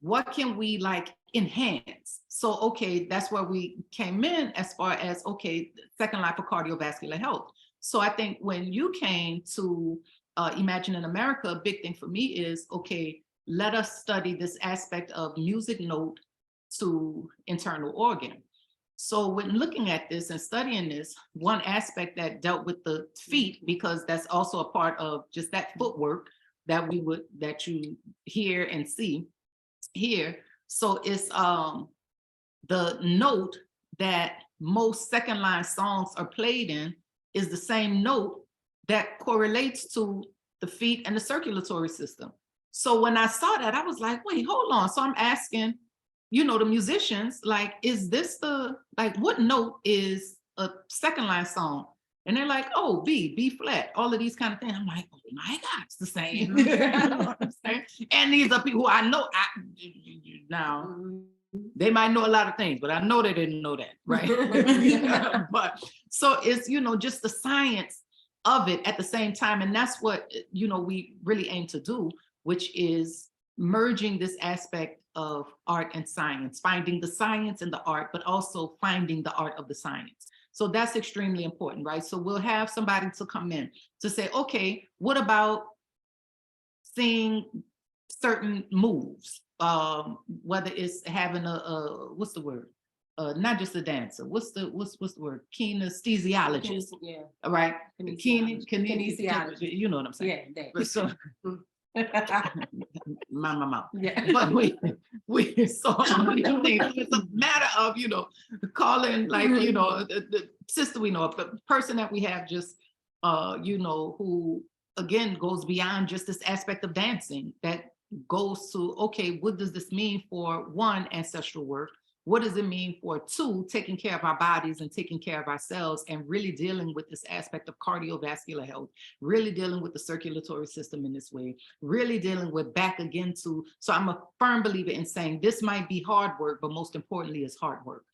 S2: What can we like enhance? So, okay, that's where we came in as far as, okay, second line for cardiovascular health. So I think when you came to Imagine in America, a big thing for me is, okay, let us study this aspect of music note to internal organ. So when looking at this and studying this, one aspect that dealt with the feet, because that's also a part of just that footwork that you hear and see here. So it's the note that most second line songs are played in is the same note that correlates to the feet and the circulatory system. So when I saw that, I was like, wait, hold on. So I'm asking, you know, the musicians, like, is this what note is a second line song? And they're like, oh, B flat, all of these kind of things. I'm like, oh my God, it's the same. You know what I'm saying? And these are people who I know. Now, they might know a lot of things, but I know they didn't know that, right? But so it's, you know, just the science of it at the same time. And that's what, you know, we really aim to do, which is merging this aspect of art and science, finding the science and the art, but also finding the art of the science. So that's extremely important, right? So we'll have somebody to come in to say, okay, what about seeing certain moves? Whether it's having what's the word? Not just a dancer. What's the word? Kinesthesiologist. Yeah. All right. Kinesiologist. You know what I'm saying? Yeah. So, my mouth. Yeah. But we so it's a matter of, you know, calling, like, you know, the sister we know, the person that we have just you know, who again goes beyond just this aspect of dancing, that goes to, okay, what does this mean for one, ancestral work? What does it mean for two, taking care of our bodies and taking care of ourselves, and really dealing with this aspect of cardiovascular health, really dealing with the circulatory system in this way, really dealing with back again to, so I'm a firm believer in saying this might be hard work, but most importantly is hard work.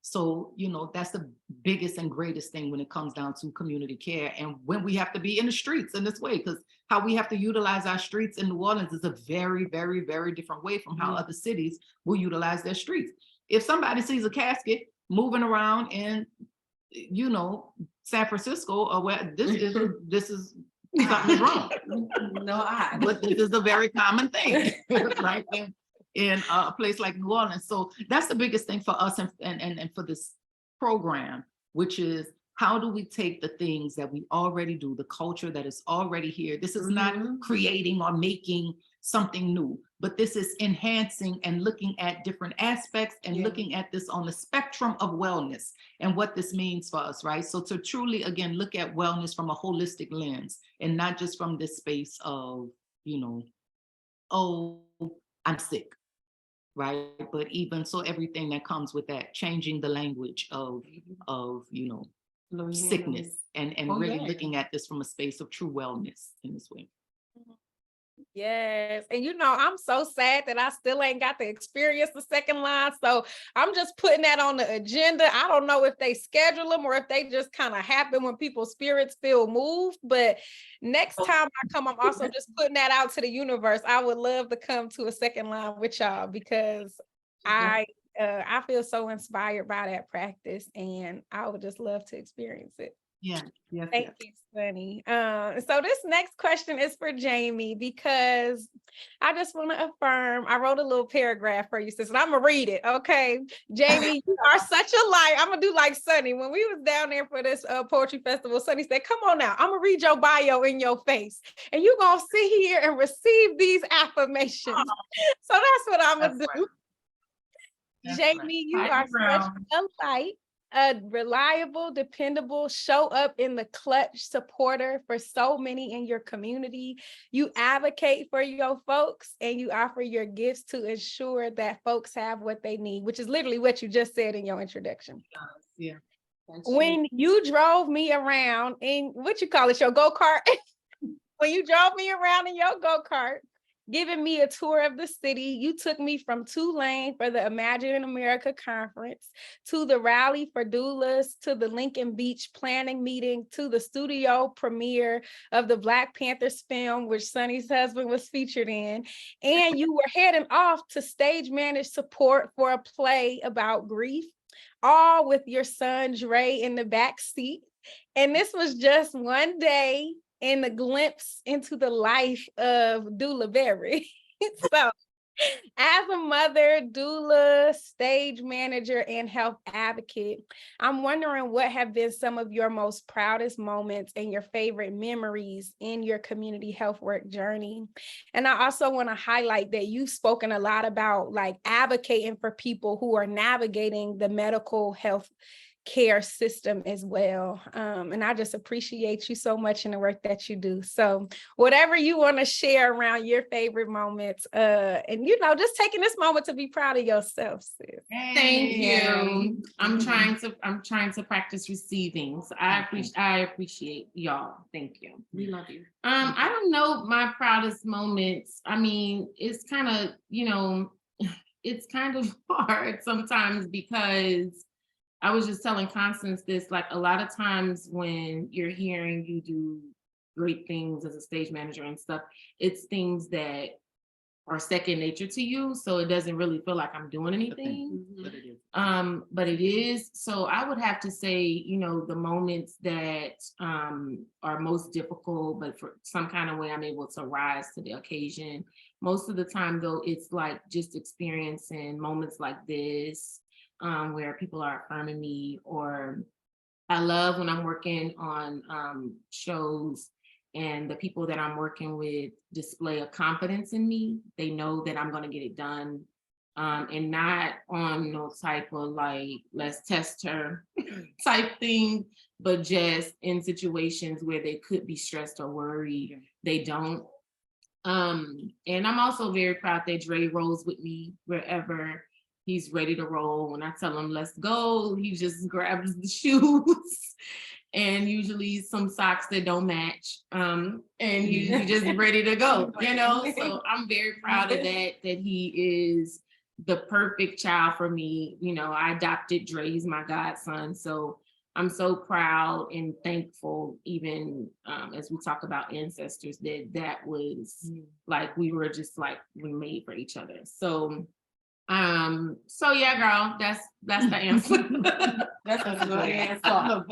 S2: So, you know, that's the biggest and greatest thing when it comes down to community care. And when we have to be in the streets in this way, because how we have to utilize our streets in New Orleans is a very, very, very different way from how other cities will utilize their streets. If somebody sees a casket moving around in, you know, San Francisco or where, this is something's wrong. But this is a very common thing, right? In a place like New Orleans. So that's the biggest thing for us and for this program, which is how do we take the things that we already do, the culture that is already here. This is not creating or making something new, but this is enhancing and looking at different aspects and looking at this on the spectrum of wellness and what this means for us, right? So to truly, again, look at wellness from a holistic lens and not just from this space of, you know, oh, I'm sick. Right, but even so, everything that comes with that, changing the language of you know, sickness, and really looking at this from a space of true wellness in this way.
S1: Yes. And you know, I'm so sad that I still ain't got to experience the second line. So I'm just putting that on the agenda. I don't know if they schedule them or if they just kind of happen when people's spirits feel moved. But next time I come, I'm also just putting that out to the universe. I would love to come to a second line with y'all, because I feel so inspired by that practice, and I would just love to experience it.
S5: Yeah. Yes.
S1: Thank you, Sunny. So this next question is for Jamie, because I just want to affirm, I wrote a little paragraph for you, sis, and I'm gonna read it. Okay. Jamie, you are such a light. I'm gonna do like Sunny. When we was down there for this poetry festival, Sunny said, come on now, I'm gonna read your bio in your face, and you're gonna sit here and receive these affirmations. So that's what I'm gonna do.
S5: That's
S1: Jamie, you
S3: Hi,
S1: are such a light, a reliable, dependable, show up in the clutch supporter for so many in your community. You advocate for your folks and you offer your gifts to ensure that folks have what they need, which is literally what you just said in your introduction.
S5: Yeah.
S1: When you drove me around in what you call it, your go-kart, when you drove me around in your go-kart, giving me a tour of the city, you took me from Tulane for the Imagine in America conference, to the rally for doulas, to the Lincoln Beach planning meeting, to the studio premiere of the Black Panthers film, which Sunny's husband was featured in. And you were heading off to stage manage support for a play about grief, all with your son Dre in the back seat. And this was just one day in the glimpse into the life of Doula Berry. So, as a mother, doula, stage manager, and health advocate, I'm wondering what have been some of your most proudest moments and your favorite memories in your community health work journey. And I also want to highlight that you've spoken a lot about like advocating for people who are navigating the medical health care system as well. And I just appreciate you so much in the work that you do. So whatever you want to share around your favorite moments, and just taking this moment to be proud of yourself, sis.
S3: Thank you. I'm trying to practice receiving. So I appreciate y'all. Thank you.
S5: We love you.
S3: I don't know my proudest moments. I mean, it's kind of, it's kind of hard sometimes because I was just telling Constance this, like a lot of times when you're hearing you do great things as a stage manager and stuff, it's things that are second nature to you. So it doesn't really feel like I'm doing anything. But it is. So I would have to say, the moments that are most difficult, but for some kind of way I'm able to rise to the occasion. Most of the time though, it's like just experiencing moments like this, where people are affirming me, or I love when I'm working on shows and the people that I'm working with display a confidence in me. They know that I'm going to get it done, and not on no type of like, let's test her type thing, but just in situations where they could be stressed or worried, they don't. And I'm also very proud that Dre rolls with me wherever he's ready to roll. When I tell him, let's go, he just grabs the shoes and usually some socks that don't match. And he's just ready to go, So I'm very proud of that he is the perfect child for me. I adopted Dre, he's my godson. So I'm so proud and thankful, even as we talk about ancestors, that was like, we were just like, we made for each other. So yeah, girl, that's the answer.
S5: That's a good answer.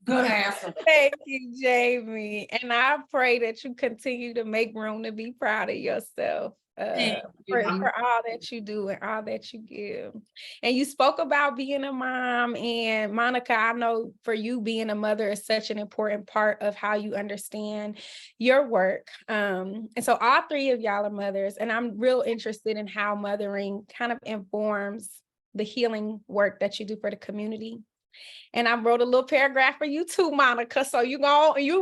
S5: Good answer.
S1: Thank you, Jamie. And I pray that you continue to make room to be proud of yourself. For all that you do and all that you give. And you spoke about being a mom, and Monica, I know for you, being a mother is such an important part of how you understand your work. And so all three of y'all are mothers, and I'm real interested in how mothering kind of informs the healing work that you do for the community. And I wrote a little paragraph for you too, Monica. So you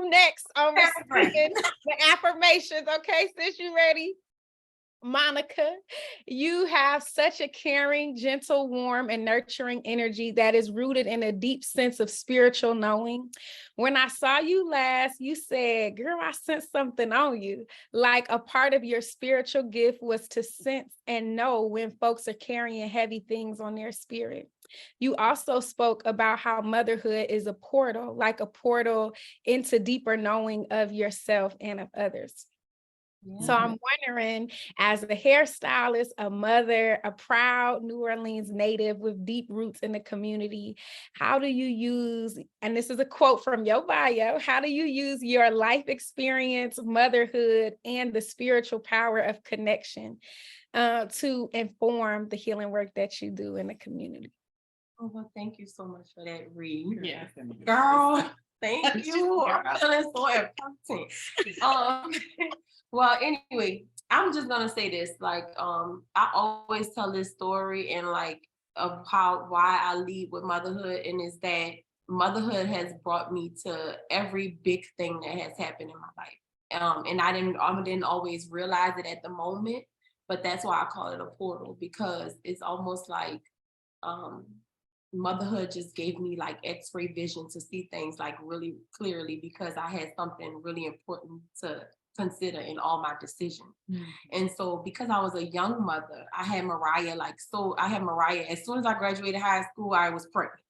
S1: next on the affirmations. Okay, sis, you ready? Monica, you have such a caring, gentle, warm, and nurturing energy that is rooted in a deep sense of spiritual knowing. When I saw you last, you said, girl, I sensed something on you. Like a part of your spiritual gift was to sense and know when folks are carrying heavy things on their spirit. You also spoke about how motherhood is a portal, like a portal into deeper knowing of yourself and of others. So I'm wondering, as a hairstylist, a mother, a proud New Orleans native with deep roots in the community, how do you use, and this is a quote from your bio, how do you use your life experience, motherhood, and the spiritual power of connection to inform the healing work that you do in the community?
S5: Oh, well, thank you so much for that, Reed.
S3: Yeah.
S5: Girl, thank you. I'm feeling so important. Well, anyway, I'm just gonna say this. Like, I always tell this story and like of why I lead with motherhood, and is that motherhood has brought me to every big thing that has happened in my life. And I didn't always realize it at the moment, but that's why I call it a portal, because it's almost like motherhood just gave me like x-ray vision to see things like really clearly, because I had something really important to consider in all my decisions. And so because I was a young mother, I had Mariah as soon as I graduated high school, I was pregnant.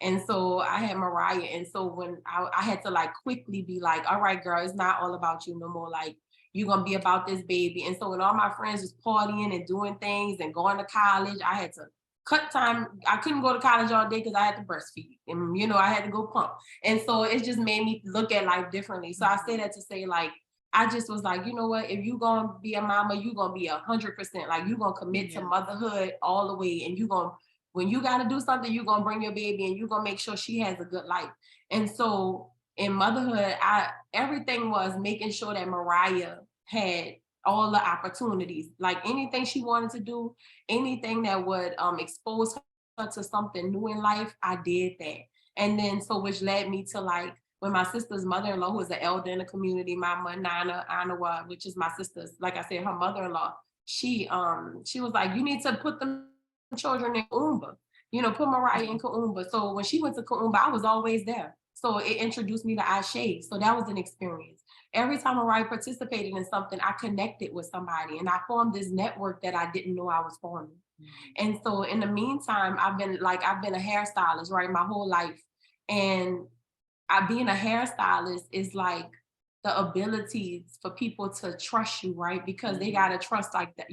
S5: And so I had Mariah. And so when I had to like quickly be like, all right, girl, it's not all about you no more. Like, you're gonna be about this baby. And so when all my friends was partying and doing things and going to college, I had to cut time. I couldn't go to college all day because I had to breastfeed, and I had to go pump. And so it just made me look at life differently. So I say that to say, like, I just was like, you know what, if you're gonna be a mama, you're gonna be 100%, like, you're gonna commit to motherhood all the way. And when you gotta do something, you're gonna bring your baby and you're gonna make sure she has a good life. And so in motherhood, everything was making sure that Mariah had all the opportunities, like anything she wanted to do, anything that would expose her to something new in life, I did that. And then which led me to like, when my sister's mother-in-law, who is an elder in the community, my mama Nana Anawa, which is my sister's, like I said, her mother-in-law, she was like, you need to put them children in Kuumba, put Mariah in Kuumba. So when she went to Kuumba, I was always there. So it introduced me to Ashè. So that was an experience. Every time Mariah participated in something, I connected with somebody, and I formed this network that I didn't know I was forming. And so in the meantime, I've been a hairstylist, right, my whole life. And being a hairstylist is like the ability for people to trust you, right? Because they gotta trust like the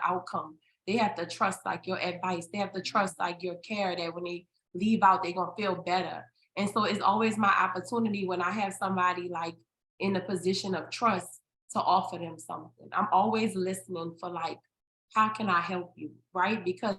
S5: outcome. They have to trust like your advice. They have to trust like your care, that when they leave out, they're gonna feel better. And so it's always my opportunity when I have somebody like in a position of trust to offer them something. I'm always listening for like, how can I help you, right? Because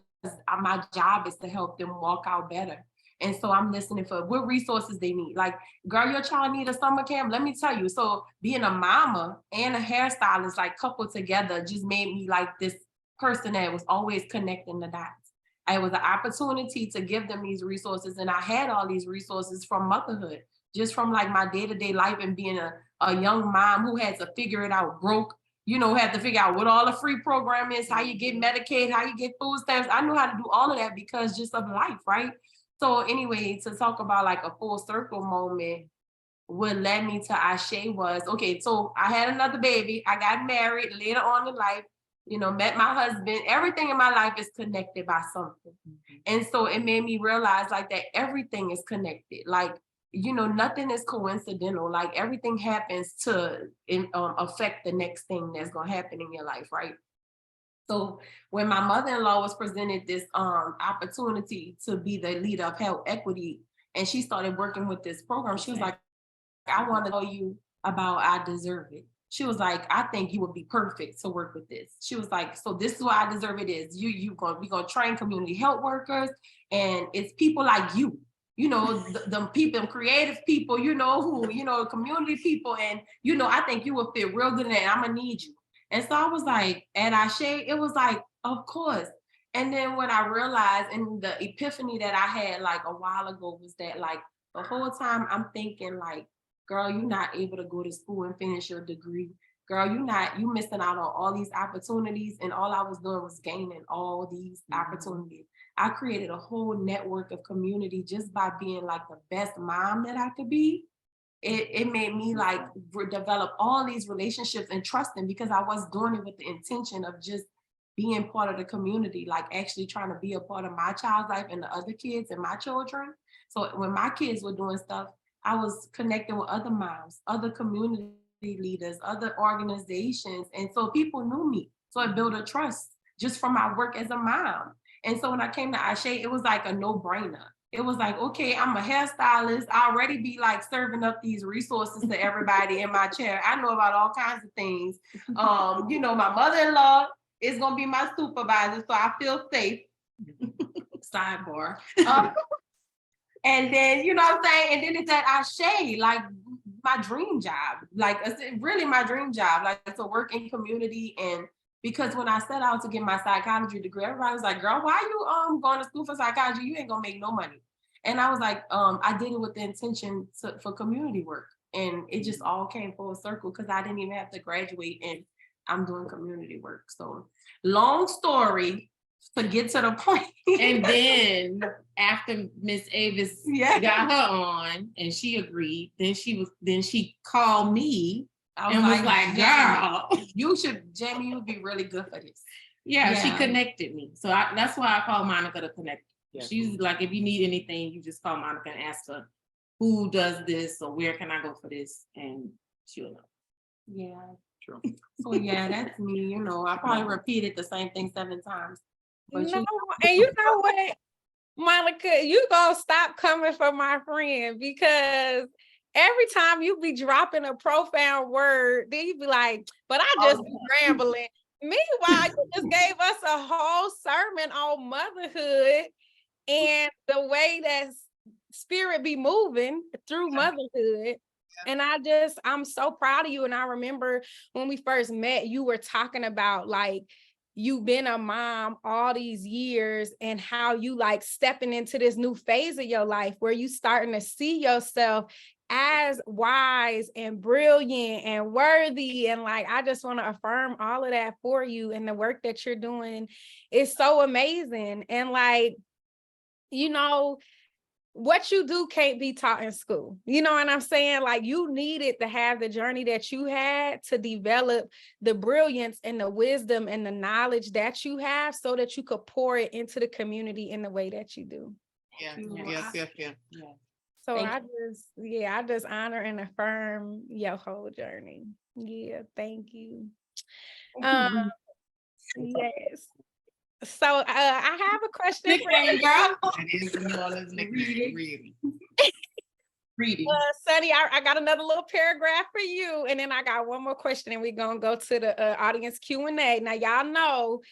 S5: my job is to help them walk out better. And so I'm listening for what resources they need. Like, girl, your child need a summer camp? Let me tell you. So being a mama and a hairstylist, like coupled together, just made me like this person that was always connecting the dots. It was an opportunity to give them these resources. And I had all these resources from motherhood, just from like my day-to-day life and being a young mom who had to figure it out, broke, had to figure out what all the free program is, how you get Medicaid, how you get food stamps. I knew how to do all of that because just of life, right? So anyway, to talk about like a full circle moment, what led me to Ashè was, okay, so I had another baby, I got married later on in life, met my husband. Everything in my life is connected by something. And so it made me realize like that everything is connected. Like, nothing is coincidental. Like everything happens to affect the next thing that's gonna happen in your life, right? So when my mother-in-law was presented this opportunity to be the leader of health equity, and she started working with this program, she was like, I want to tell you about I Deserve It. She was like, I think you would be perfect to work with this. She was like, so this is what I Deserve It is. We're gonna train community health workers, and it's people like you, the people, creative people, community people, and I think you would fit real good in that. I'm gonna need you. And so I was like, at Ashè, it was like, of course. And then what I realized, and the epiphany that I had like a while ago, was that like the whole time I'm thinking like, girl, you're not able to go to school and finish your degree. Girl, you missing out on all these opportunities. And all I was doing was gaining all these opportunities. I created a whole network of community just by being like the best mom that I could be. It made me like develop all these relationships and trusting, because I was doing it with the intention of just being part of the community, like actually trying to be a part of my child's life and the other kids and my children. So when my kids were doing stuff, I was connecting with other moms, other community leaders, other organizations. And so people knew me. So it built a trust just from my work as a mom. And so when I came to Ashè, it was like a no-brainer. It was like, okay, I'm a hairstylist. I already be like serving up these resources to everybody in my chair. I know about all kinds of things. You know, my mother-in-law is gonna be my supervisor, so I feel safe. Sidebar. And then, you know what I'm saying? And then it's at Ashè, like my dream job. Like it's really my dream job. Like it's a work in community. And because when I set out to get my psychology degree, everybody was like, girl, why you going to school for psychology? You ain't gonna make no money. And I was like, I did it with the intention for community work. And it just all came full circle because I didn't even have to graduate and I'm doing community work. So long story to get to the point.
S4: And then after Miss Avis got her on and she agreed, then she called me and was like, girl,
S5: you should, Jamie, you'd be really good for this.
S4: Yeah, she connected me. So that's why I call Monica to connect.
S2: Yeah.
S4: She's like, if you need anything, you just call Monica and ask her who does this or where can I go for this, and she'll know.
S5: Yeah.
S2: True.
S5: So yeah, that's me. You know, I probably repeated the same thing 7 times. But
S1: No, and you know what, Monica, you gonna stop coming for my friend, because every time you be dropping a profound word, then you be like, but I just be rambling. Meanwhile, you just gave us a whole sermon on motherhood and the way that spirit be moving through motherhood. And I'm so proud of you. And I remember when we first met, you were talking about like, you've been a mom all these years and how you like stepping into this new phase of your life where you starting to see yourself as wise and brilliant and worthy. And like, I just want to affirm all of that for you. And the work that you're doing is so amazing. And like, you know, what you do can't be taught in school. You know what I'm saying? Like, you needed to have the journey that you had to develop the brilliance and the wisdom and the knowledge that you have so that you could pour it into the community in the way that you do.
S2: Yeah.
S1: So I just honor and affirm your whole journey. Yeah, thank you. Yes. So I have a question for you, girl.
S2: It is New Orleans reading.
S1: Sunny, I got another little paragraph for you, and then I got one more question, and we're gonna go to the audience Q&A. Now, y'all know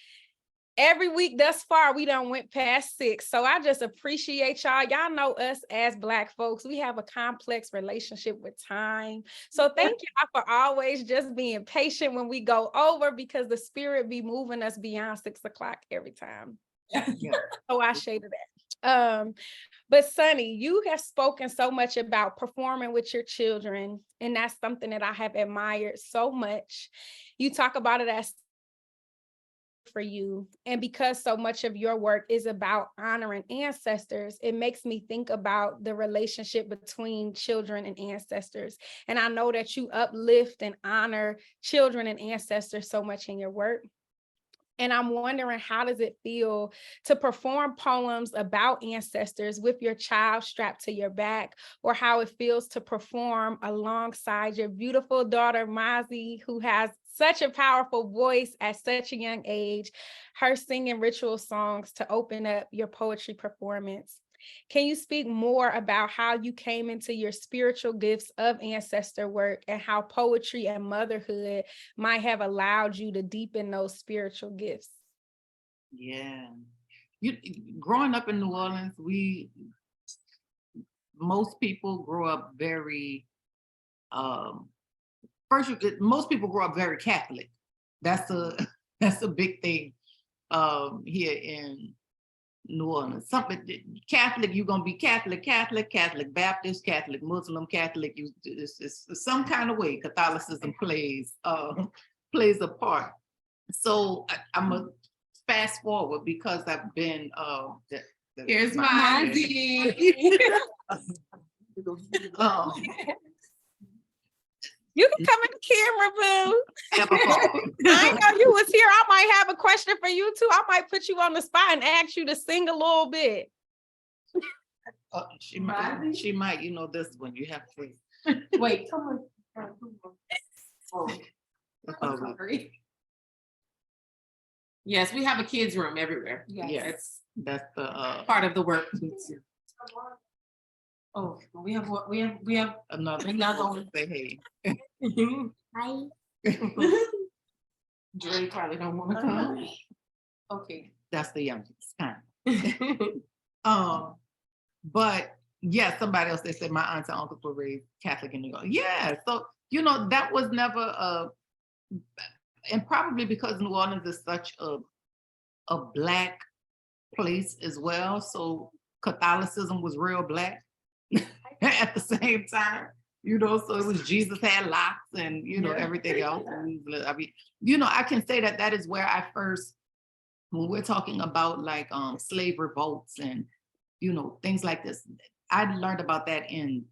S1: every week thus far, we done went past 6. So I just appreciate y'all. Y'all know us as Black folks. We have a complex relationship with time. So thank y'all for always just being patient when we go over, because the spirit be moving us beyond 6 o'clock every time. So I shaded that. But Sunny, you have spoken so much about performing with your children, and that's something that I have admired so much. You talk about it as for you. And because so much of your work is about honoring ancestors, it makes me think about the relationship between children and ancestors. And I know that you uplift and honor children and ancestors so much in your work. And I'm wondering, how does it feel to perform poems about ancestors with your child strapped to your back, or how it feels to perform alongside your beautiful daughter, Mazi, who has such a powerful voice at such a young age, her singing ritual songs to open up your poetry performance? Can you speak more about how you came into your spiritual gifts of ancestor work and how poetry and motherhood might have allowed you to deepen those spiritual gifts?
S2: Yeah. Growing up in New Orleans, most people grow up very, most people grow up very Catholic. That's a big thing here in New Orleans. Something Catholic, you're gonna be Catholic Baptist, Catholic Muslim, Catholic. It's some kind of way Catholicism plays a part. So I'm a fast forward because I've been.
S5: Here's my
S1: You can come in the camera, boo. I know you was here. I might have a question for you too. I might put you on the spot and ask you to sing a little bit.
S2: She might, you know, this one you have to
S5: wait, come on. Sorry.
S4: Yes, we have a kids room everywhere.
S2: Yes, that's the
S4: Part of the work.
S5: Oh, we have
S2: another
S5: one.
S2: say
S5: Hi.
S4: Dre probably don't want to come.
S5: Okay.
S2: that's the youngest kind. But yeah, somebody else, they said my aunts and uncles were raised Catholic in New York. Yeah, so that was never and probably because New Orleans is such a Black place as well, so Catholicism was real Black at the same time. So it was Jesus had locks and everything else. I mean, I can say that is where I first, when we're talking about like slave revolts and things like this, I learned about that in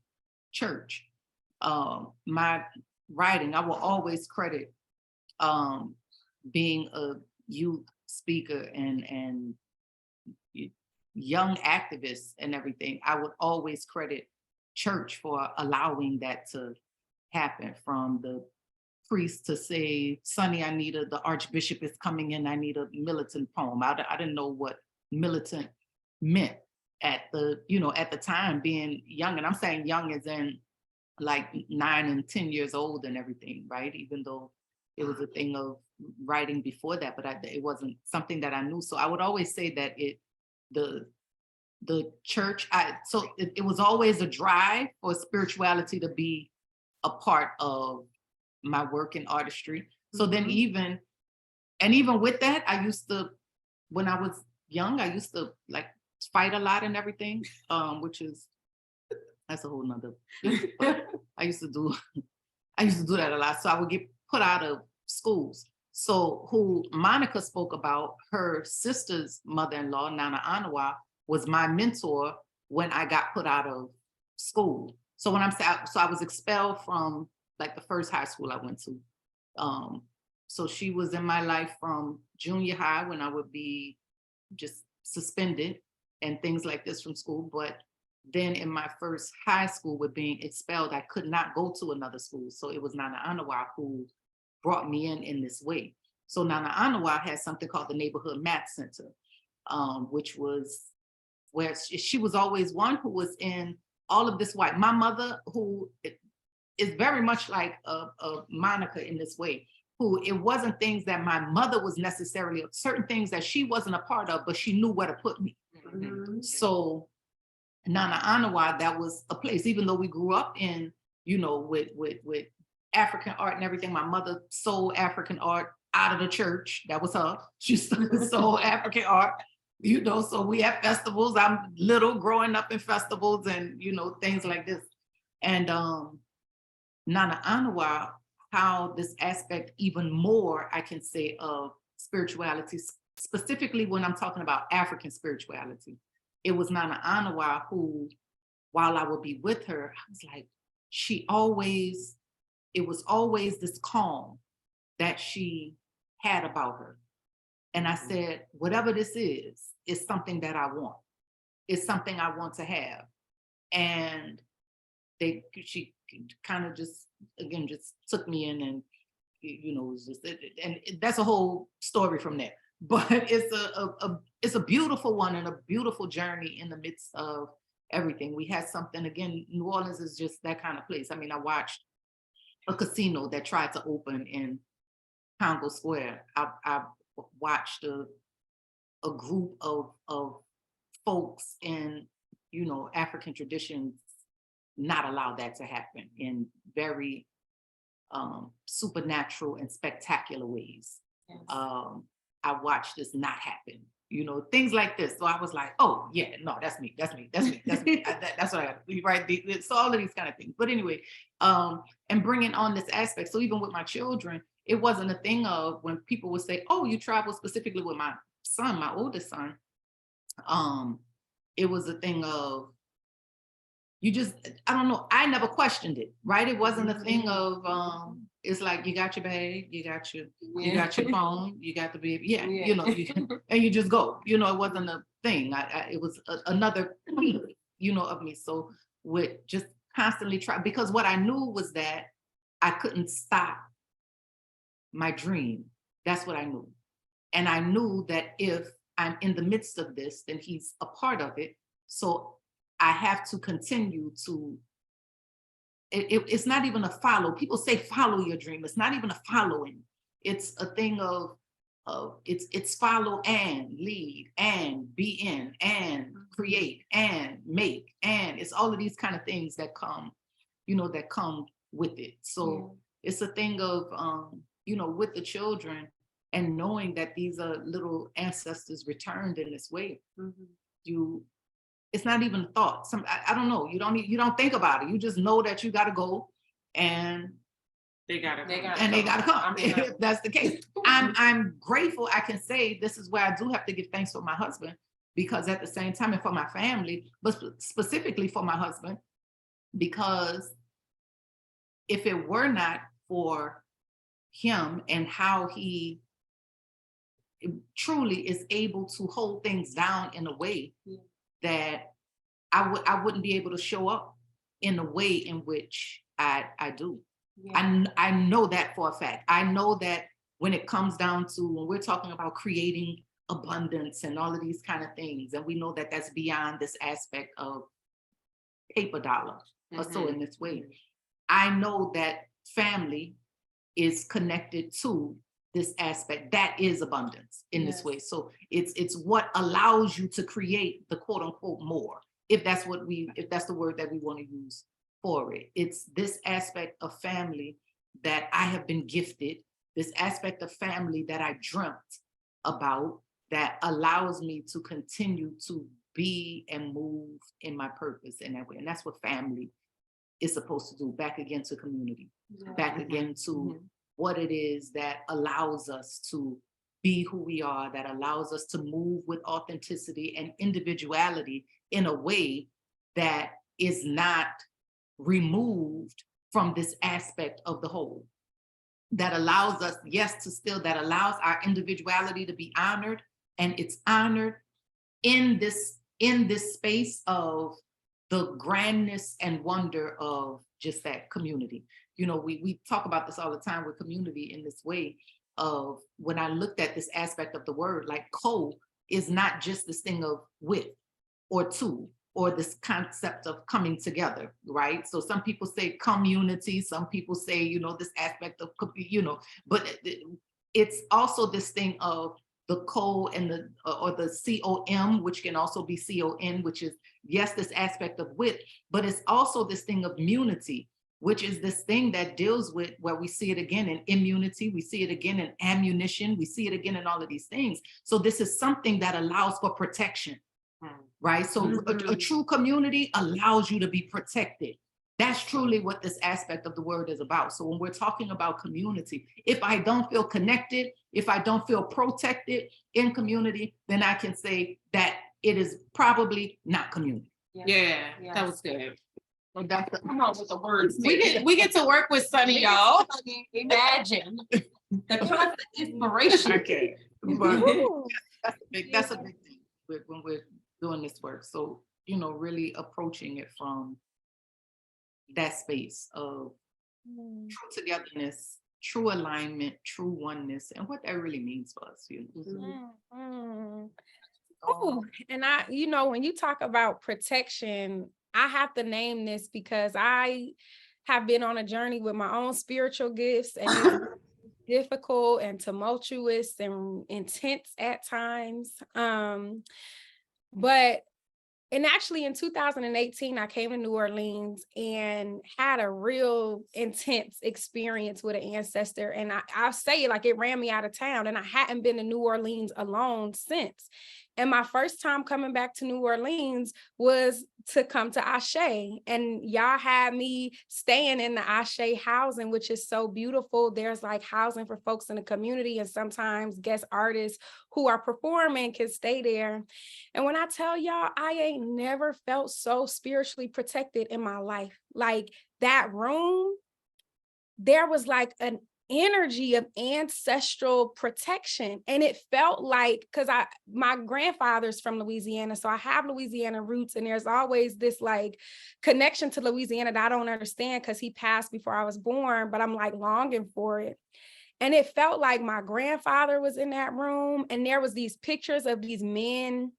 S2: church. My writing, I will always credit being a youth speaker and young activist and everything. I would always credit church for allowing that to happen, from the priest to say, Sunny, the Archbishop is coming in, I need a militant poem. I didn't know what militant meant at the time, being young. And I'm saying young as in like 9 and 10 years old and everything, right? Even though it was a thing of writing before that, but it wasn't something that I knew. So I would always say that the church, it was always a drive for spirituality to be a part of my work in artistry. So then even with that, I used to, when I was young, I used to like fight a lot and everything, that's a whole nother. I used to do that a lot. So I would get put out of schools. So who Monica spoke about, her sister's mother-in-law, Nana Anawa, was my mentor when I got put out of school. So when so I was expelled from like the first high school I went to. So she was in my life from junior high, when I would be just suspended and things like this from school. But then in my first high school, with being expelled, I could not go to another school. So it was Nana Anawa who brought me in this way. So Nana Anawa had something called the Neighborhood Math Center, which was where she was always one who was in all of this white. My mother, who is very much like a Monica in this way, who it wasn't things that my mother was necessarily, certain things that she wasn't a part of, but she knew where to put me. Mm-hmm. So Nana Anawa, that was a place, even though we grew up in, with African art and everything. My mother sold African art out of the church. That was her. She sold African art, so we had festivals. I'm little growing up in festivals and, things like this. And Nana Anawa, how this aspect even more, I can say, of spirituality, specifically when I'm talking about African spirituality. It was Nana Anawa who, while I would be with her, I was like, it was always this calm that she had about her. And I said, whatever this is something that I want. It's something I want to have. And she kind of just took me in, and, it was just, and that's a whole story from there. But it's a beautiful one and a beautiful journey in the midst of everything. We had something, again, New Orleans is just that kind of place. I mean, I watched a casino that tried to open in Congo Square. I watched a group of folks in, African traditions not allow that to happen in very supernatural and spectacular ways. Yes. I watched this not happen, things like this. So I was like, oh yeah, no, that's me. That's what I got to do, right? It's all of these kind of things. But anyway, and bringing on this aspect. So even with my children, it wasn't a thing of when people would say, oh, you travel specifically with my son, my oldest son. It was a thing of, I don't know, I never questioned it, right? It wasn't a thing of, it's like, you got your bag, you got your phone, you got the baby, and you just go, it wasn't a thing. It was another piece, of me. So with just constantly try, because what I knew was that I couldn't stop my dream. That's what I knew. And I knew that if I'm in the midst of this, then he's a part of it. So I have to continue to, it's not even a follow. People say follow your dream. It's not even a following. It's a thing of it's follow and lead and be in and create and make, and it's all of these kind of things that come, that come with it. So it's a thing of with the children, and knowing that these are little ancestors returned in this way. It's not even a thought. I don't know. You don't think about it. You just know that you got to go, and
S3: They gotta
S2: come. If that's the case, I'm grateful. I can say this is where I do have to give thanks for my husband, because at the same time, and for my family, but specifically for my husband, because if it were not for him and how he truly is able to hold things down in a way that I wouldn't be able to show up in the way in which I do. I know that for a fact. I know that when it comes down to, when we're talking about creating abundance and all of these kind of things, and we know that that's beyond this aspect of paper dollar or so in this way. I know that family is connected to this aspect that is abundance in this way. So it's what allows you to create the quote unquote more, if that's the word that we want to use for it. It's this aspect of family that I have been gifted, this aspect of family that I dreamt about, that allows me to continue to be and move in my purpose in that way. And that's what family is supposed to do. Back again to community, back again to what it is that allows us to be who we are, that allows us to move with authenticity and individuality in a way that is not removed from this aspect of the whole, that allows us, that allows our individuality to be honored, and it's honored in this space of the grandness and wonder of just that community. We talk about this all the time with community in this way of, when I looked at this aspect of the word, like co is not just this thing of with or to, or this concept of coming together, right? So some people say community, some people say, this aspect of, but it's also this thing of the co and the COM, which can also be CON, which is, yes, this aspect of with, but it's also this thing of munity, which is this thing that deals with, where we see it again in immunity, we see it again in ammunition, we see it again in all of these things. So this is something that allows for protection, right? So a true community allows you to be protected. That's truly what this aspect of the word is about. So when we're talking about community, if I don't feel connected, if I don't feel protected in community, then I can say that it is probably not community.
S3: That was good.
S2: So that's come on with the words.
S3: We get to work with Sunni, y'all.
S5: Imagine the constant inspiration.
S2: Okay. That's a big thing when we're doing this work. So, really approaching it from that space of true togetherness, true alignment, true oneness, and what that really means for us.
S1: Oh, and when you talk about protection, I have to name this because I have been on a journey with my own spiritual gifts, and it's difficult and tumultuous and intense at times. And actually in 2018, I came to New Orleans and had a real intense experience with an ancestor. And I'll say it like it ran me out of town, and I hadn't been to New Orleans alone since. And my first time coming back to New Orleans was to come to Ashè. And y'all had me staying in the Ashè housing, which is so beautiful. There's like housing for folks in the community, and sometimes guest artists who are performing can stay there. And when I tell y'all, I ain't never felt so spiritually protected in my life. Like that room, there was like an energy of ancestral protection. And it felt like, because my grandfather's from Louisiana, so I have Louisiana roots, and there's always this like connection to Louisiana that I don't understand because he passed before I was born, but I'm like longing for it. And it felt like my grandfather was in that room, and there was these pictures of these men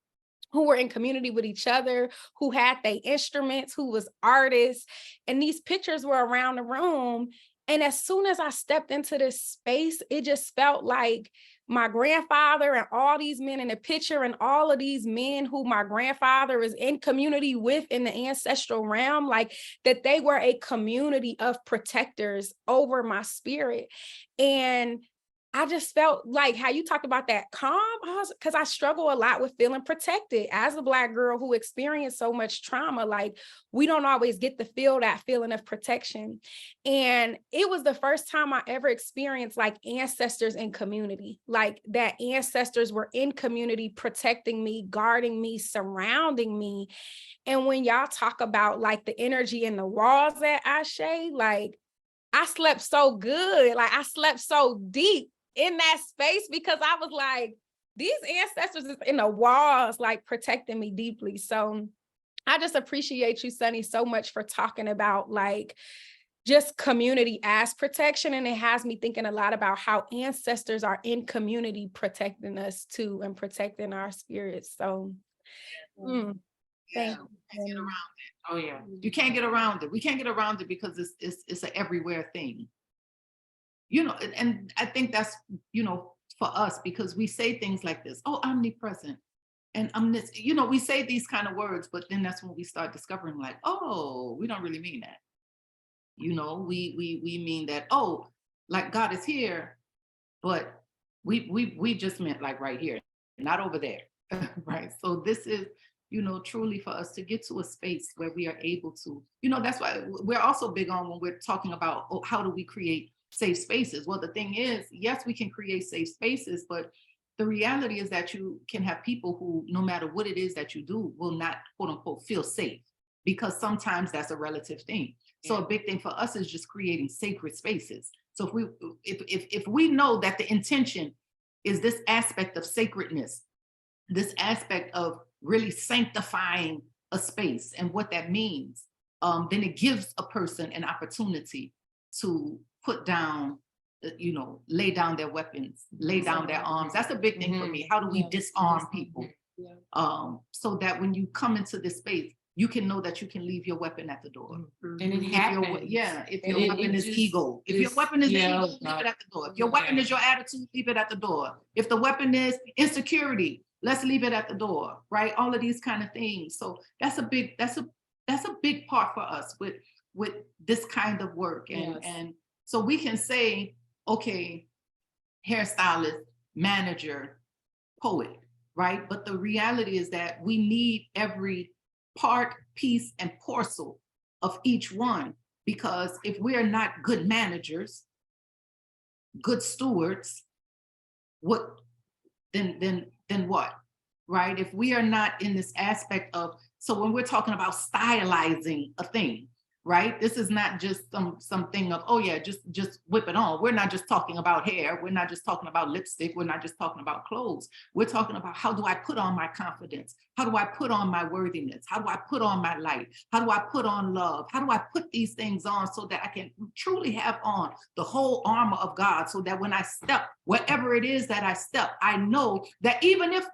S1: who were in community with each other, who had their instruments, who was artists. And these pictures were around the room. And as soon as I stepped into this space, it just felt like my grandfather and all these men in the picture and all of these men who my grandfather is in community with in the ancestral realm, like that they were a community of protectors over my spirit. And I just felt like how you talked about that calm, because I struggle a lot with feeling protected as a Black girl who experienced so much trauma. Like, we don't always get to feel that feeling of protection. And it was the first time I ever experienced like ancestors in community, like that ancestors were in community, protecting me, guarding me, surrounding me. And when y'all talk about like the energy in the walls at Ashè, like I slept so good, like I slept so deep in that space, because I was like, these ancestors is in the walls, like protecting me deeply. So I just appreciate you, Sunni, so much for talking about like just community as protection. And it has me thinking a lot about how ancestors are in community protecting us too, and protecting our spirits. So thank you.
S2: Can't get around it.
S3: Oh yeah.
S2: You can't get around it. We can't get around it because it's an everywhere thing. You know, and I think that's, you know, for us, because we say things like this, oh, omnipresent and omniscient, you know, we say these kind of words, but then that's when we start discovering like, oh, we don't really mean that. You know, we mean that, oh, like God is here, but we just meant like right here, not over there, right? So this is, you know, truly for us to get to a space where we are able to, you know, that's why we're also big on when we're talking about, oh, how do we create safe spaces? Well, the thing is, yes, we can create safe spaces, but the reality is that you can have people who, no matter what it is that you do, will not, quote unquote, feel safe, because sometimes that's a relative thing. So a big thing for us is just creating sacred spaces. So if we know that the intention is this aspect of sacredness, this aspect of really sanctifying a space and what that means, then it gives a person an opportunity to put down, you know, lay down their weapons, lay down their arms. That's a big thing for me. How do we disarm people? So that when you come into this space, you can know that you can leave your weapon at the door.
S3: And it happens.
S2: If your weapon is ego, if your weapon is ego, leave it at the door. If your weapon is your attitude, leave it at the door. If the weapon is insecurity, let's leave it at the door, right? All of these kind of things. So that's a big part for us with this kind of work. And so we can say, okay, hairstylist, manager, poet, right? But the reality is that we need every part, piece, and parcel of each one, because if we're not good managers, good stewards, then what, right? If we are not in this aspect of, so when we're talking about stylizing a thing, right? This is not just something of, oh yeah, just whip it on. We're not just talking about hair. We're not just talking about lipstick. We're not just talking about clothes. We're talking about, how do I put on my confidence? How do I put on my worthiness? How do I put on my light? How do I put on love? How do I put these things on so that I can truly have on the whole armor of God, so that when I step, wherever it is that I step, I know that even if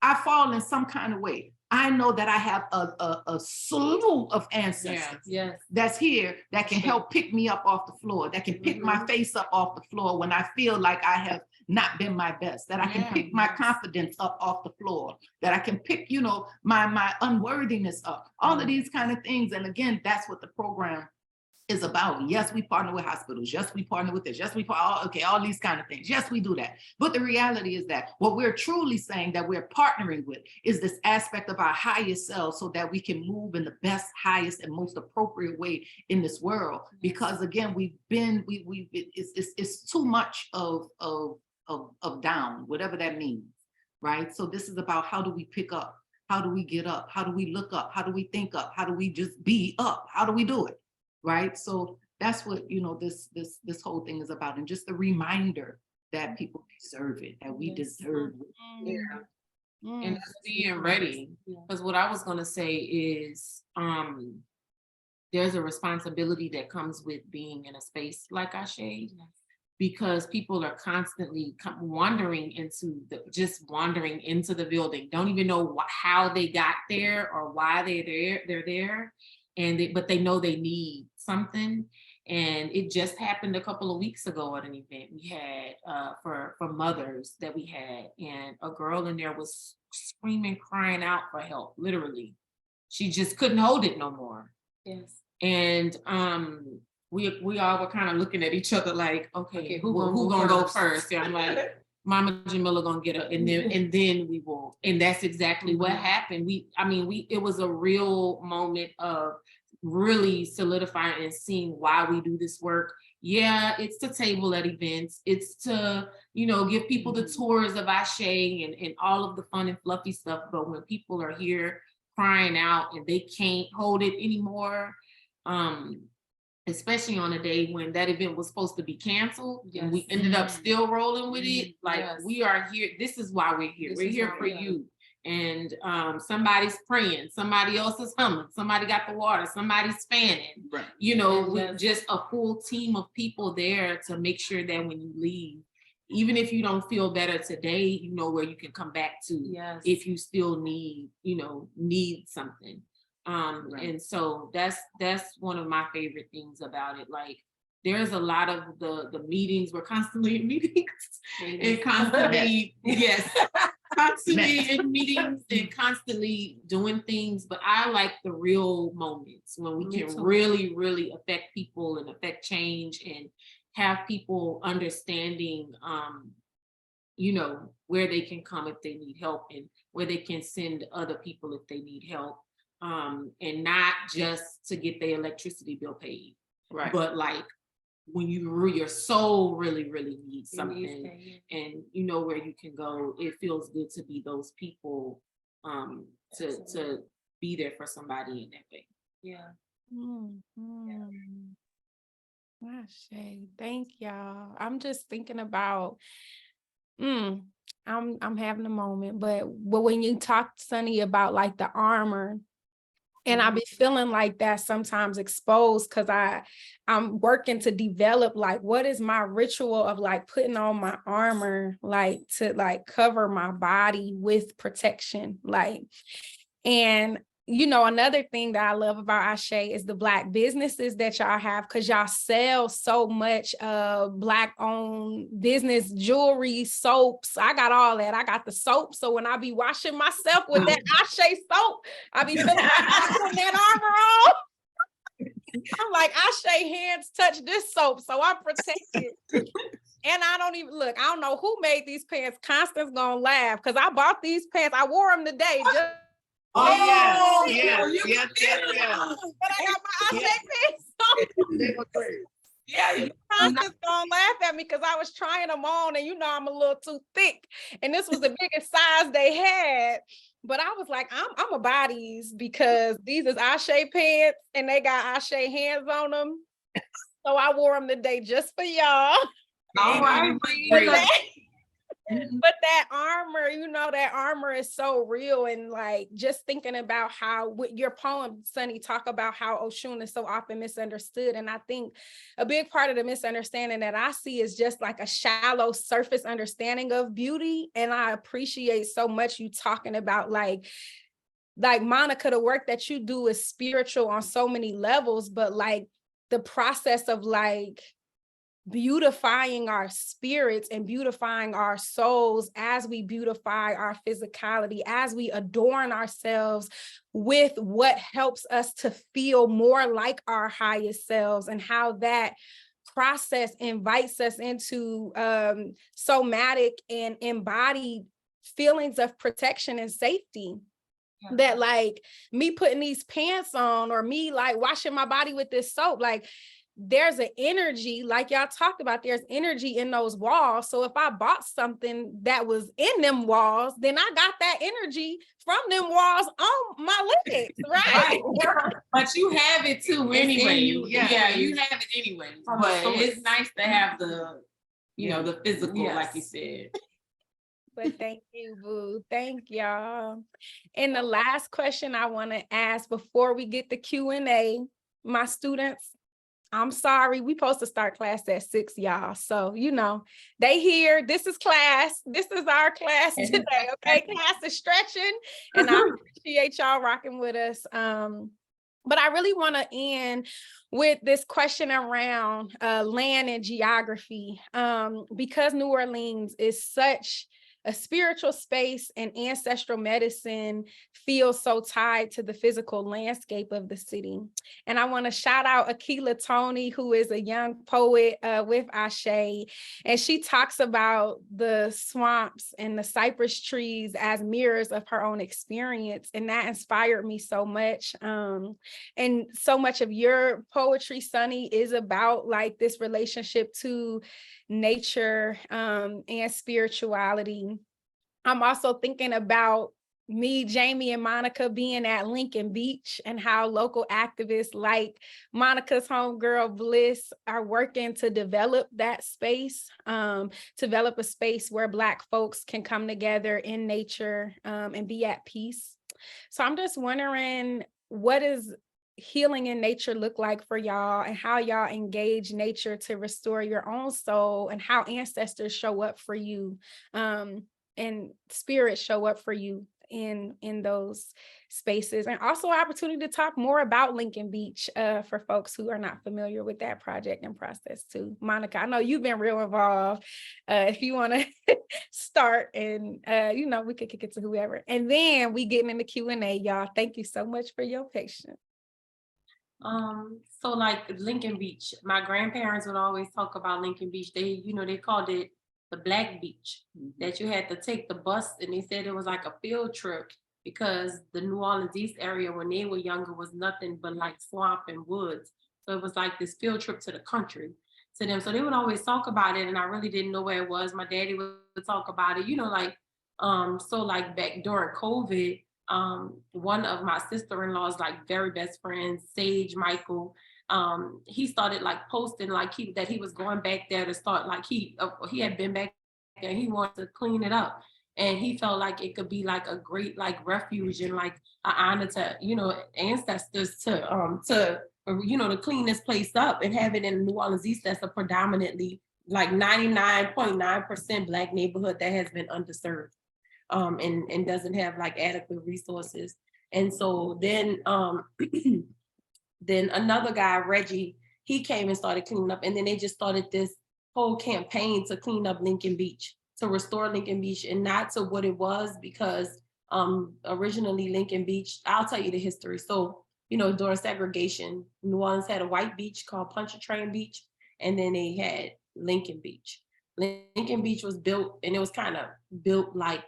S2: I fall in some kind of way, I know that I have a slew of ancestors that's here that can help pick me up off the floor, that can pick my face up off the floor when I feel like I have not been my best, that I can pick my confidence up off the floor, that I can pick, you know, my unworthiness up, all of these kind of things. And again, that's what the program is about. Yes, we partner with hospitals. Yes, we partner with this. Yes, we all these kind of things. Yes, we do that. But the reality is that what we're truly saying that we're partnering with is this aspect of our highest self, so that we can move in the best, highest, and most appropriate way in this world. Because again, it's too much of down, whatever that means, right? So this is about, how do we pick up? How do we get up? How do we look up? How do we think up? How do we just be up? How do we do it? Right? So that's what, you know, this whole thing is about. And just the reminder that people deserve it, that we deserve it.
S3: And being ready. Because what I was going to say is, there's a responsibility that comes with being in a space like Ashè.
S4: because people are constantly wandering into the building, don't even know how they got there or why they're there, but they know they need something. And it just happened a couple of weeks ago at an event we had for mothers that we had, and a girl in there was screaming, crying out for help, literally. She just couldn't hold it no more.
S5: Yes.
S4: And we all were kind of looking at each other like, okay, who gonna go first? Yeah, I'm like, Mama Jamila gonna get up, and then we will. And that's exactly what happened. It was a real moment of really solidifying and seeing why we do this work. Yeah, it's to table at events. It's to, give people the tours of Ashè and all of the fun and fluffy stuff. But when people are here crying out and they can't hold it anymore, especially on a day when that event was supposed to be canceled, and we ended up still rolling with it. Like, we are here. This is why we're here. We're here for you. And somebody's praying, somebody else is humming, somebody got the water, somebody's fanning, right. With just a full team of people there to make sure that when you leave, even if you don't feel better today, you know where you can come back to if you still need something. Right. And so that's one of my favorite things about it. Like, there's a lot of the meetings, we're constantly in meetings and constantly, constantly in meetings and constantly doing things. But I like the real moments when we can really, really affect people and affect change and have people understanding, where they can come if they need help and where they can send other people if they need help. And not just to get their electricity bill paid, right? But like, when your soul really, really needs something, and you know where you can go, it feels good to be those people, to be there for somebody in that way.
S5: Yeah.
S1: Ashè, thank y'all. I'm just thinking about, I'm having a moment, but when you talked, Sunni, about like the armor. And I be feeling like that sometimes exposed, because I'm working to develop, like, what is my ritual of like putting on my armor, like to like cover my body with protection. Like, and another thing that I love about Ashè is the Black businesses that y'all have, because y'all sell so much Black owned business, jewelry, soaps. I got all that. I got the soap. So when I be washing myself with that Ashè soap, I be feeling like I'm putting that armor on. I'm like, Ashè hands touch this soap, so I'm protected. And I don't know who made these pants. Constance gonna laugh, because I bought these pants. I wore them today.
S2: But I got my Ashè
S1: pants on. Constance gonna laugh at me because I was trying them on, and I'm a little too thick, and this was the biggest size they had. But I was like, I'm a buy these, because these is Ashè pants and they got Ashè hands on them. So I wore them today just for y'all.
S5: All right.
S1: But that armor, that armor is so real. And like, just thinking about how with your poem, Sunni, talk about how Oshun is so often misunderstood. And I think a big part of the misunderstanding that I see is just like a shallow surface understanding of beauty. And I appreciate so much you talking about like Monica, the work that you do is spiritual on so many levels, but like the process of like beautifying our spirits and beautifying our souls as we beautify our physicality, as we adorn ourselves with what helps us to feel more like our highest selves, and how that process invites us into somatic and embodied feelings of protection and safety. That like me putting these pants on, or me like washing my body with this soap, like there's an energy, like y'all talked about, there's energy in those walls. So if I bought something that was in them walls, then I got that energy from them walls on my legs, right?
S4: But you have it too anyway. You have it anyway. But it's nice to have the, the physical, like you said.
S1: But thank you, boo. Thank y'all. And the last question I want to ask before we get the Q&A, my students, I'm sorry, we supposed to start class at 6, y'all. So, you know, they here, this is class. This is our class today, okay? Class is stretching, and I appreciate y'all rocking with us. But I really want to end with this question around land and geography, because New Orleans is such a spiritual space, and ancestral medicine feels so tied to the physical landscape of the city. And I want to shout out Akila Tony, who is a young poet with Ashè, and she talks about the swamps and the cypress trees as mirrors of her own experience, and that inspired me so much. And so much of your poetry, Sunni, is about like this relationship to nature and spirituality. I'm also thinking about me, Jamie, and Monica being at Lincoln Beach, and how local activists like Monica's homegirl Bliss are working to develop that space, develop a space where Black folks can come together in nature and be at peace. So I'm just wondering, what is healing in nature look like for y'all, and how y'all engage nature to restore your own soul, and how ancestors show up for you and spirits show up for you in those spaces? And also opportunity to talk more about Lincoln Beach for folks who are not familiar with that project and process too. Monica, I know you've been real involved. If you want to start, and you know, we could kick it to whoever, and then we getting into Q&A, y'all. Thank you so much for your patience.
S5: So like Lincoln Beach, my grandparents would always talk about Lincoln Beach. They, you know, they called it the Black Beach, that you had to take the bus, and they said it was like a field trip because the New Orleans East area when they were younger was nothing but like swamp and woods. So it was like this field trip to the country to them. So they would always talk about it, and I really didn't know where it was. My daddy would talk about it, you know, like, so like back during COVID, one of my sister-in-law's like very best friends, Sage Michael, he started like posting like that he was going back there to start, like he had been back there, he wanted to clean it up, and he felt like it could be like a great like refuge and like an honor to, you know, ancestors to you know, to clean this place up and have it in New Orleans East. That's a predominantly like 99.9% Black neighborhood that has been underserved. And doesn't have like adequate resources. And so then then another guy, Reggie, he came and started cleaning up, and then they just started this whole campaign to clean up Lincoln Beach, to restore Lincoln Beach, and not to what it was, because originally Lincoln Beach, I'll tell you the history. So, you know, during segregation, New Orleans had a white beach called Pontchartrain Beach, and then they had Lincoln Beach. Lincoln Beach was built, and it was kind of built like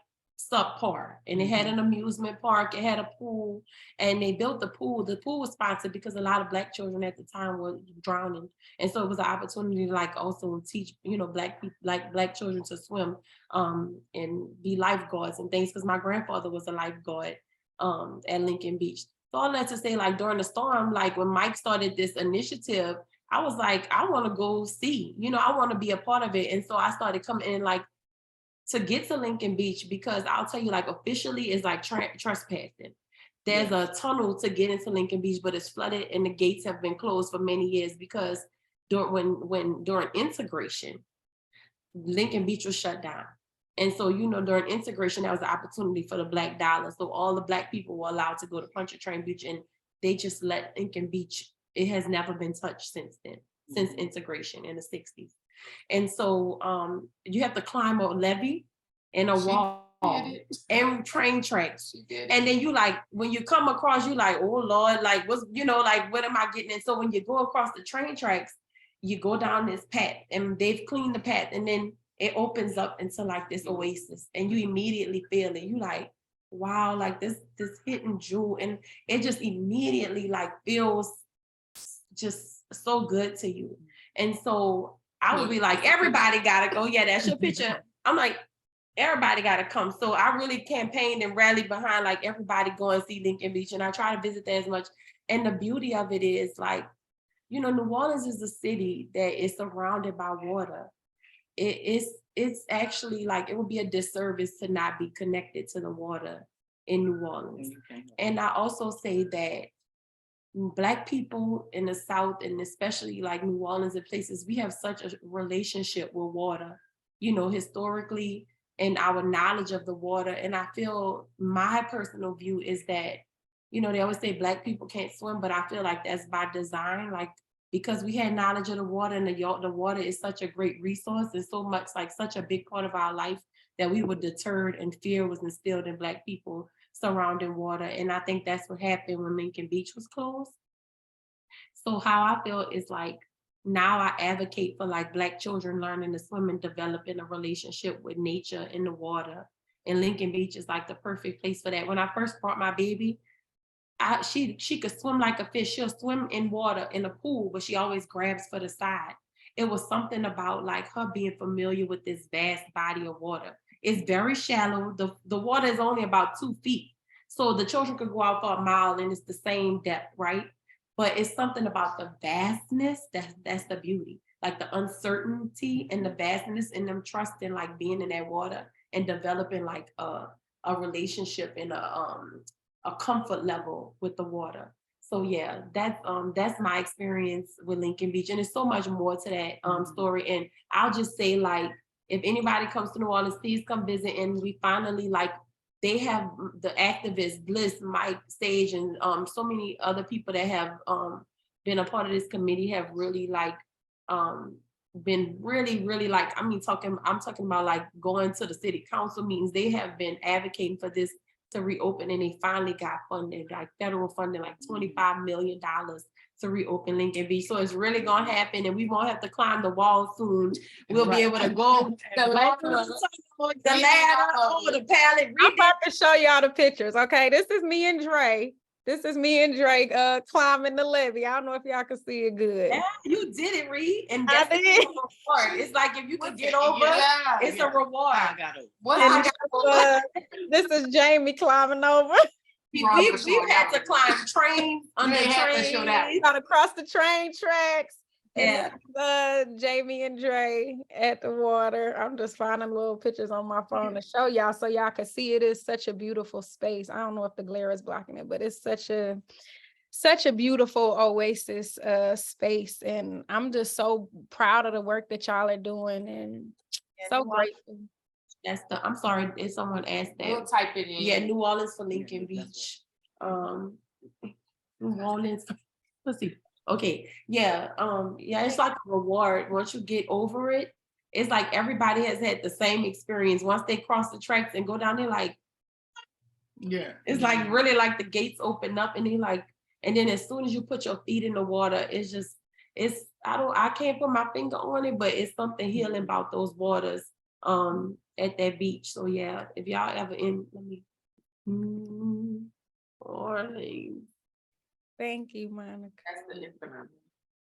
S5: subpar, and it had an amusement park, it had a pool, and they built the pool. The pool was sponsored because a lot of Black children at the time were drowning, and so it was an opportunity to like also teach, you know, Black people, like Black children, to swim and be lifeguards and things, because my grandfather was a lifeguard at Lincoln Beach. So all that to say, like during the storm, like when Mike started this initiative, I was like, I want to go see, you know, I want to be a part of it. And so I started coming in like to get to Lincoln Beach, because I'll tell you, like officially is like trespassing. There's a tunnel to get into Lincoln Beach, but it's flooded and the gates have been closed for many years, because during integration, Lincoln Beach was shut down. And so, you know, during integration, that was an opportunity for the Black dollar. So all the Black people were allowed to go to Pontchartrain Beach, and they just let Lincoln Beach, it has never been touched since then, since integration in the 60s. And so you have to climb a levee and a wall and train tracks. And then you like, when you come across, you like, oh Lord, like what's, you know, like what am I getting? And so when you go across the train tracks, you go down this path, and they've cleaned the path, and then it opens up into like this oasis, and you immediately feel it. You like, wow, like this hidden jewel, and it just immediately like feels just so good to you. And so I would be like, everybody gotta go. Yeah, that's your picture. I'm like, everybody gotta come. So I really campaigned and rallied behind like everybody go and see Lincoln Beach, and I try to visit there as much. And the beauty of it is like, you know, New Orleans is a city that is surrounded by water. It's actually like, it would be a disservice to not be connected to the water in New Orleans. And I also say that Black people in the South, and especially like New Orleans and places, we have such a relationship with water, you know, historically, and our knowledge of the water. And I feel my personal view is that, you know, they always say Black people can't swim, but I feel like that's by design, like, because we had knowledge of the water, and the water is such a great resource and so much like such a big part of our life that we were deterred, and fear was instilled in Black people surrounding water. And I think that's what happened when Lincoln Beach was closed. So how I feel is like, now I advocate for like Black children learning to swim and developing a relationship with nature in the water. And Lincoln Beach is like the perfect place for that. When I first brought my baby, she could swim like a fish. She'll swim in water in a pool, but she always grabs for the side. It was something about like her being familiar with this vast body of water. It's very shallow. The water is only about 2 feet. So the children could go out for a mile and it's the same depth, right? But it's something about the vastness that's the beauty. Like the uncertainty and the vastness, and them trusting like being in that water and developing like a relationship and a comfort level with the water. So yeah, that's my experience with Lincoln Beach. And there's so much more to that story. And I'll just say, like, if anybody comes to New Orleans, please come visit. And we finally, like, they have the activists, Bliss, Mike, Sage, and so many other people that have been a part of this committee have really like been really like, I'm talking about like going to the city council meetings. They have been advocating for this to reopen, and they finally got funded, like federal funding, like $25 million to reopen Lincoln Beach. So it's really gonna happen, and we won't have to climb the wall soon. We'll be able to go the ladder, the pallet.
S1: I'm about to show y'all the pictures. Okay, this is me and Dre. Climbing the levee. I don't know if y'all can see it good.
S5: Yeah, you did it, Reed. And
S1: I
S5: that's
S1: did.
S5: the reward. It's like if you could get over, it's a reward.
S2: I got it.
S1: This is Jamie climbing over.
S5: We've had to climb trains, under trains.
S1: Got across the train tracks.
S5: Yeah.
S1: And Jamie and Dre at the water. I'm just finding little pictures on my phone to show y'all so y'all can see. It is such a beautiful space. I don't know if the glare is blocking it, but it's such a beautiful oasis space. And I'm just so proud of the work that y'all are doing, and so grateful.
S5: I'm sorry if someone asked that.
S2: We'll type it in.
S5: Yeah, New Orleans for Lincoln Beach. New Orleans. Let's see. Okay, yeah, it's like a reward. Once you get over it, it's like everybody has had the same experience. Once they cross the tracks and go down there, like,
S2: yeah,
S5: it's like really like the gates open up, and they like, and then as soon as you put your feet in the water, I can't put my finger on it, but it's something healing about those waters at that beach. So yeah, if y'all ever Orleans.
S1: Thank you, Monica.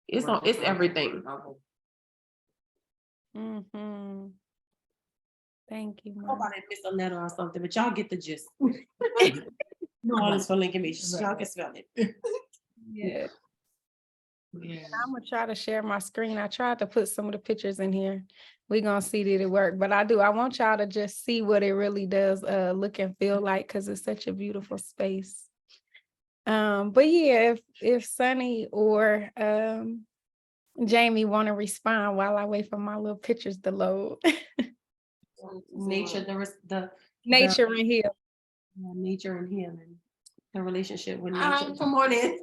S5: It's everything.
S1: Mm-hmm. Thank you, Monica.
S5: Nobody missed a letter or something, but y'all get the gist. New Orleans for Lincoln Beach. Y'all can spell it.
S1: Yeah. I'm gonna try to share my screen. I tried to put some of the pictures in here. We're gonna see that it work, but I want y'all to just see what it really does look and feel like, because it's such a beautiful space. But yeah, if Sunny or Jamie want to respond while I wait for my little pictures to load.
S5: Nature,
S1: nature and healing.
S5: Nature and healing. The relationship with nature. Come on in.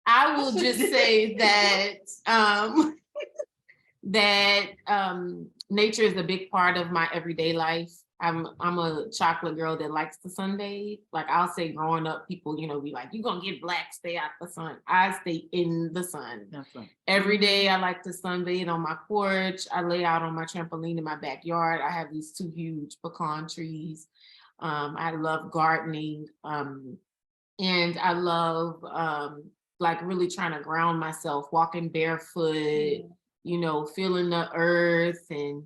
S4: I will just say that nature is a big part of my everyday life. I'm a chocolate girl that likes to sunbathe. Like I'll say growing up, people, be like, you're gonna get black, stay out the sun. I stay in the sun. That's right. Every day I like to sunbathe on my porch. I lay out on my trampoline in my backyard. I have these 2 huge pecan trees. I love gardening. And I love like really trying to ground myself, walking barefoot, feeling the earth, and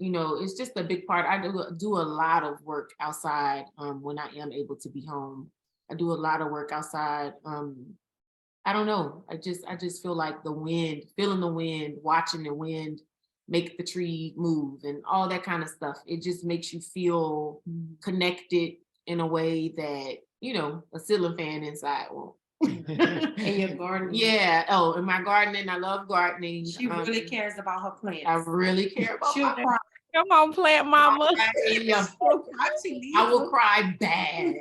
S4: it's just a big part. I do a lot of work outside when I am able to be home. I do a lot of work outside. I don't know. I just feel like the wind, feeling the wind, watching the wind make the tree move and all that kind of stuff. It just makes you feel connected in a way that you know, a ceiling fan inside. Well,
S5: In your garden.
S4: yeah. Oh, in my gardening, I love gardening.
S5: She really cares about her plants.
S4: I really care about
S5: She'll
S4: my
S5: cry.
S1: Come on, plant mama.
S4: Yeah. I will cry bad.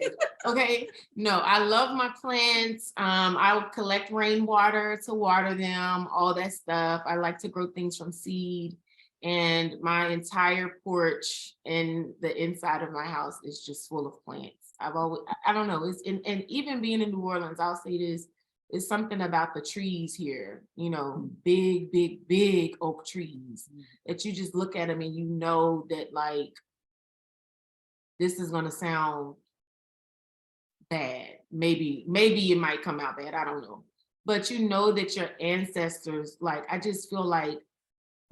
S4: Okay. No, I love my plants. I will collect rainwater to water them, all that stuff. I like to grow things from seed. And my entire porch and the inside of my house is just full of plants. I've always, I don't know, it's and even being in New Orleans, I'll say this, it's something about the trees here, you know, big, big, big oak trees that you just look at them and you know that like, this is gonna sound bad. Maybe it might come out bad, I don't know. But you know that your ancestors, like, I just feel like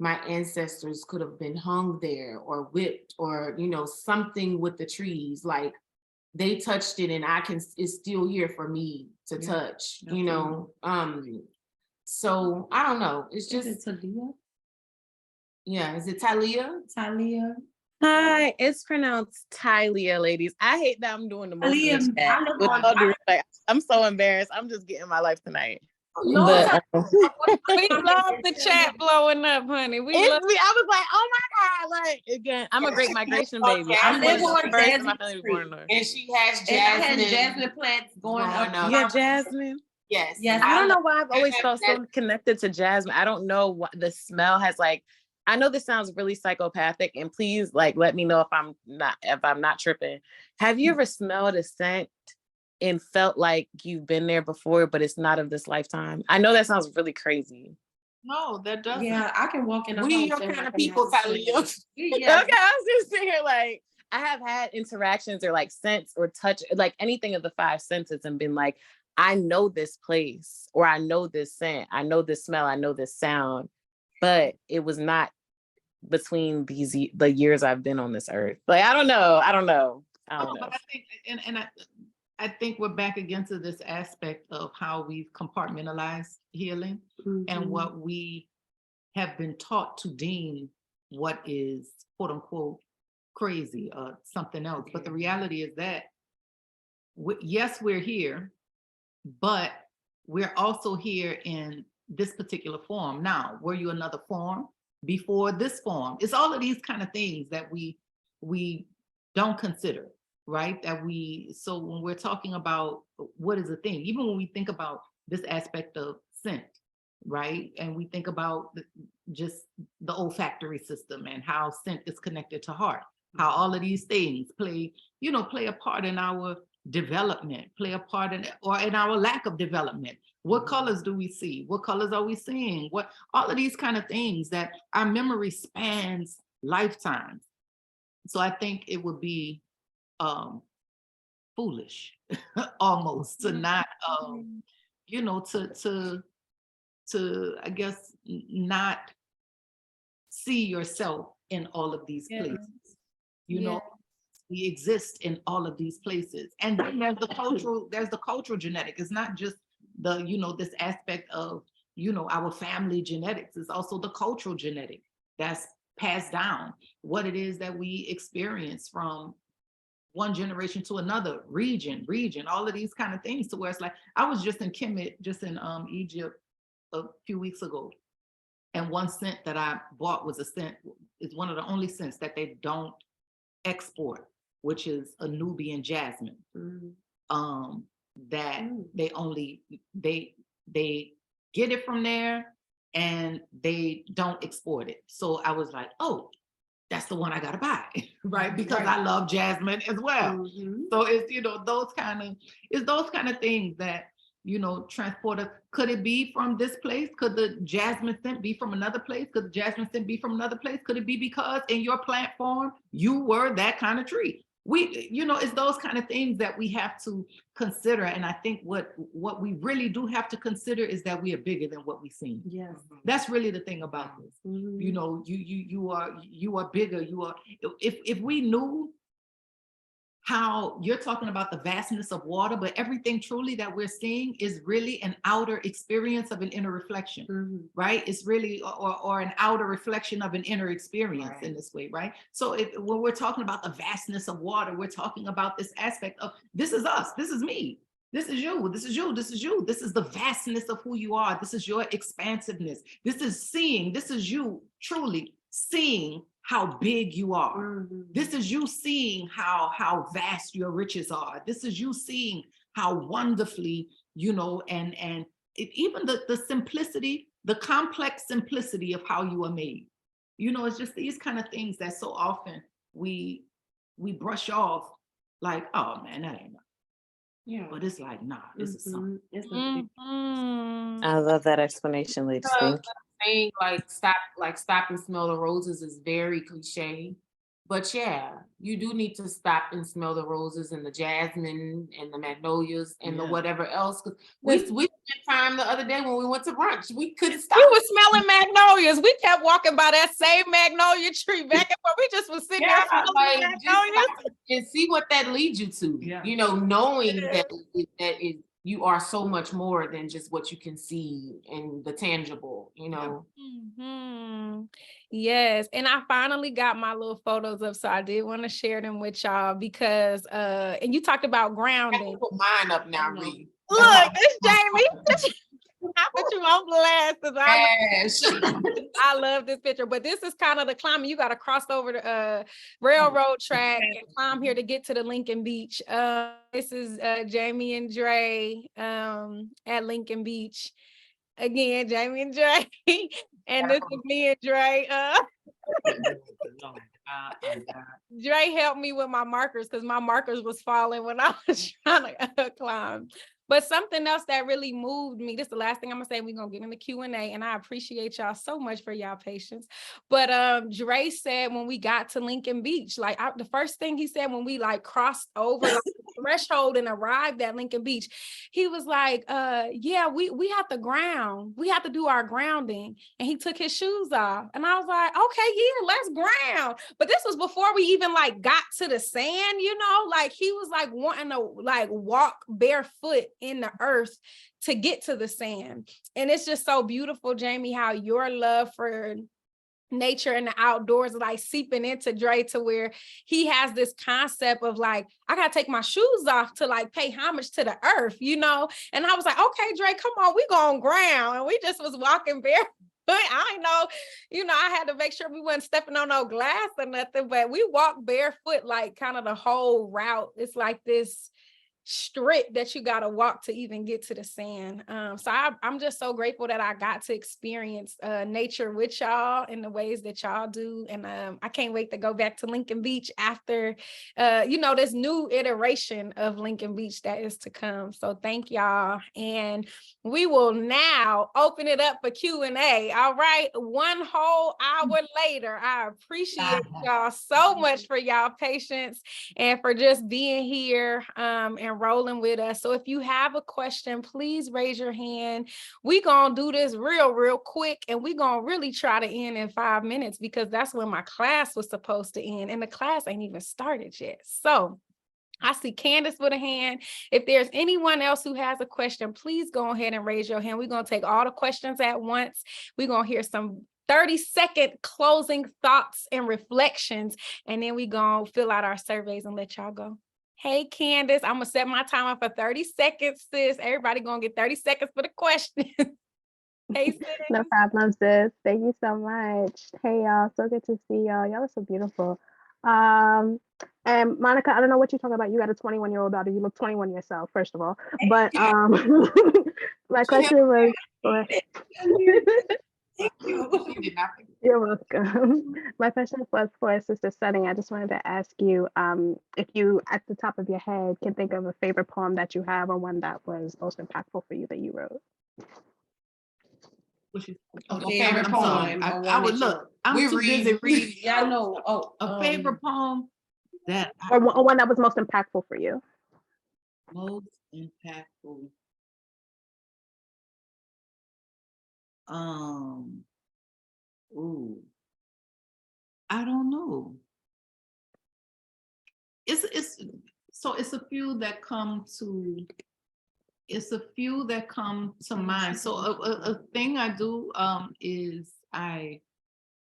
S4: my ancestors could have been hung there or whipped or, you know, something with the trees, like they touched it and it's still here for me to touch, you know? So I don't know, it's just.
S5: Is it Talia?
S4: Yeah, is it Talia?
S5: Talia.
S6: Hi, it's pronounced Tylia, ladies. I hate that I'm doing the most
S5: Talia,
S6: of the chat.
S5: I know
S6: With
S5: how-
S6: all due respect, I'm so embarrassed. I'm just getting my life tonight.
S5: No,
S6: But,
S1: We love the chat blowing up, honey. We love.
S6: I was like, oh my God, like again, I'm a great migration baby.
S5: I
S6: I'm
S5: live
S6: one of
S5: on
S6: the first in
S5: Jasmine
S6: my family to be born in North.
S4: And she has
S5: And I had
S4: jasmine.
S5: jasmine plants going
S4: growing
S5: up.
S4: up.
S6: Yeah, Jasmine.
S4: Yes.
S5: Yes,
S6: I don't know why I've always
S4: have
S6: felt so connected to jasmine. I don't know what the smell has like. I know this sounds really psychopathic, and please like let me know if I'm not tripping. Have you ever smelled a scent and felt like you've been there before, but it's not of this lifetime? I know that sounds really crazy.
S2: No, that doesn't.
S5: Yeah, I can walk in a
S4: We
S5: home
S4: your
S5: and
S4: kind of
S5: recognize
S4: people,
S5: the
S4: Talia.
S5: scent. Yeah.
S6: Okay, I was just sitting here like I have had interactions or like sense or touch, like anything of the five senses, and been like, I know this place, or I know this scent, I know this smell, I know this sound, but it was not between the years I've been on this earth. Like I don't know.
S2: But I think, I think we're back again to this aspect of how we've compartmentalized healing and what we have been taught to deem what is quote unquote crazy or something else. But the reality is that yes, we're here, but we're also here in this particular form. Now, were you another form before this form? It's all of these kind of things that we don't consider, right? So when we're talking about what is a thing, even when we think about this aspect of scent, right? And we think about just the olfactory system and how scent is connected to heart, how all of these things play a part in our development, play a part in our lack of development. What colors do we see? What colors are we seeing? What, all of these kind of things that our memory spans lifetimes. So I think it would be foolish almost to not, to I guess not see yourself in all of these places. We exist in all of these places. And then there's the cultural genetic. It's not just this aspect of, our family genetics. It's also the cultural genetic that's passed down, what it is that we experience from one generation to another, region, all of these kind of things, to where it's like, I was just in Kemet, Egypt a few weeks ago. And one scent that I bought was is one of the only scents that they don't export, which is a Nubian jasmine. They get it from there and they don't export it. So I was like, oh, that's the one I gotta buy, right? Because I love jasmine as well. So it's those kind of things that transporter. Could it be from this place? Could the jasmine scent be from another place? Could the jasmine scent be from another place? Could it be because in your plant form you were that kind of tree? It's those kind of things that we have to consider. And I think what we really do have to consider is that we are bigger than what we seem.
S5: Yes.
S2: That's really the thing about this. You are bigger. If we knew how you're talking about the vastness of water, but everything truly that we're seeing is really an outer experience of an inner reflection, right? It's really, or an outer reflection of an inner experience in this way, right? So when we're talking about the vastness of water, we're talking about this aspect of, this is us, this is me, this is you, this is you, this is you, this is the vastness of who you are, this is your expansiveness, this is seeing, this is you truly seeing how big you are. This is you seeing how vast your riches are. This is you seeing how wonderfully, you know, and even the simplicity, the complex simplicity of how you are made. You know, it's just these kind of things that so often we brush off like, oh man, that ain't nothing. Yeah. But it's like, nah, this is something.
S6: I love that explanation, ladies. Thank you.
S4: Saying stop and smell the roses is very cliche, but yeah, you do need to stop and smell the roses and the jasmine and the magnolias and the whatever else. We spent time the other day when we went to brunch. We couldn't stop.
S1: We were smelling magnolias. We kept walking by that same magnolia tree back and forth. We just was sitting there smelling magnolias.
S4: And see what that leads you to. Yeah. You know, knowing that you are so much more than just what you can see and the tangible, you know.
S1: Yes, and I finally got my little photos up, so I did want to share them with y'all because and you talked about grounding.
S4: I put mine up now, Reed.
S1: Look, it's Jamie. I put you on blast. I love this picture, but this is kind of the climbing. You got to cross over the railroad track and climb here to get to the Lincoln Beach. This is Jamie and Dre at Lincoln Beach. Again, Jamie and Dre. And this is me and Dre. Dre helped me with my markers because my markers was falling when I was trying to climb. But something else that really moved me, this is the last thing I'm gonna say, we're gonna get in the Q&A, and I appreciate y'all so much for y'all patience. But Dre said when we got to Lincoln Beach, like the first thing he said when we like crossed over like, the threshold and arrived at Lincoln Beach, he was like, yeah, we have to ground. We have to do our grounding. And he took his shoes off. And I was like, okay, yeah, let's ground. But this was before we even like got to the sand, you know, like he was like wanting to like walk barefoot in the earth to get to the sand. And it's just so beautiful, Jamie, how your love for nature and the outdoors like seeping into Dre to where he has this concept of like, I gotta take my shoes off to like pay homage to the earth, you know? And I was like, okay, Dre, come on, we going ground. And we just was walking barefoot. I know, you know, I had to make sure we wasn't stepping on no glass or nothing, but we walked barefoot like kind of the whole route. It's like this strip that you got to walk to even get to the sand. So I'm just so grateful that I got to experience nature with y'all in the ways that y'all do. And I can't wait to go back to Lincoln Beach after, you know, this new iteration of Lincoln Beach that is to come. So thank y'all. And we will now open it up for Q&A. All right. One whole hour later, I appreciate y'all so much for y'all patience and for just being here and rolling with us. So if you have a question, please raise your hand. We're going to do this real quick, and we're going to really try to end in 5 minutes because that's when my class was supposed to end, and the class ain't even started yet. So I see Candace with a hand. If there's anyone else who has a question, please go ahead and raise your hand. We're going to take all the questions at once. We're going to hear some 30-second closing thoughts and reflections, and then we're going to fill out our surveys and let y'all go. Hey, Candace, I'm going to set my timer for 30 seconds, sis. Everybody going to get 30 seconds for the question. Hey, sis.
S7: No problem, sis. Thank you so much. Hey, y'all. So good to see y'all. Y'all are so beautiful. And Monica, I don't know what you're talking about. You got a 21-year-old daughter. You look 21 yourself, first of all. But my question was,
S2: Thank you.
S7: You're welcome. My question was for Sister Setting. I just wanted to ask you if you, at the top of your head, can think of a favorite poem that you have or one that was most impactful for you that you wrote.
S2: Favorite poem. I would look. I'm too busy reading.
S5: Yeah, I know.
S2: A favorite poem that
S7: or one that was most impactful for you.
S2: Most impactful. Ooh, I don't know. It's So it's a few that come to mind. So a thing I do is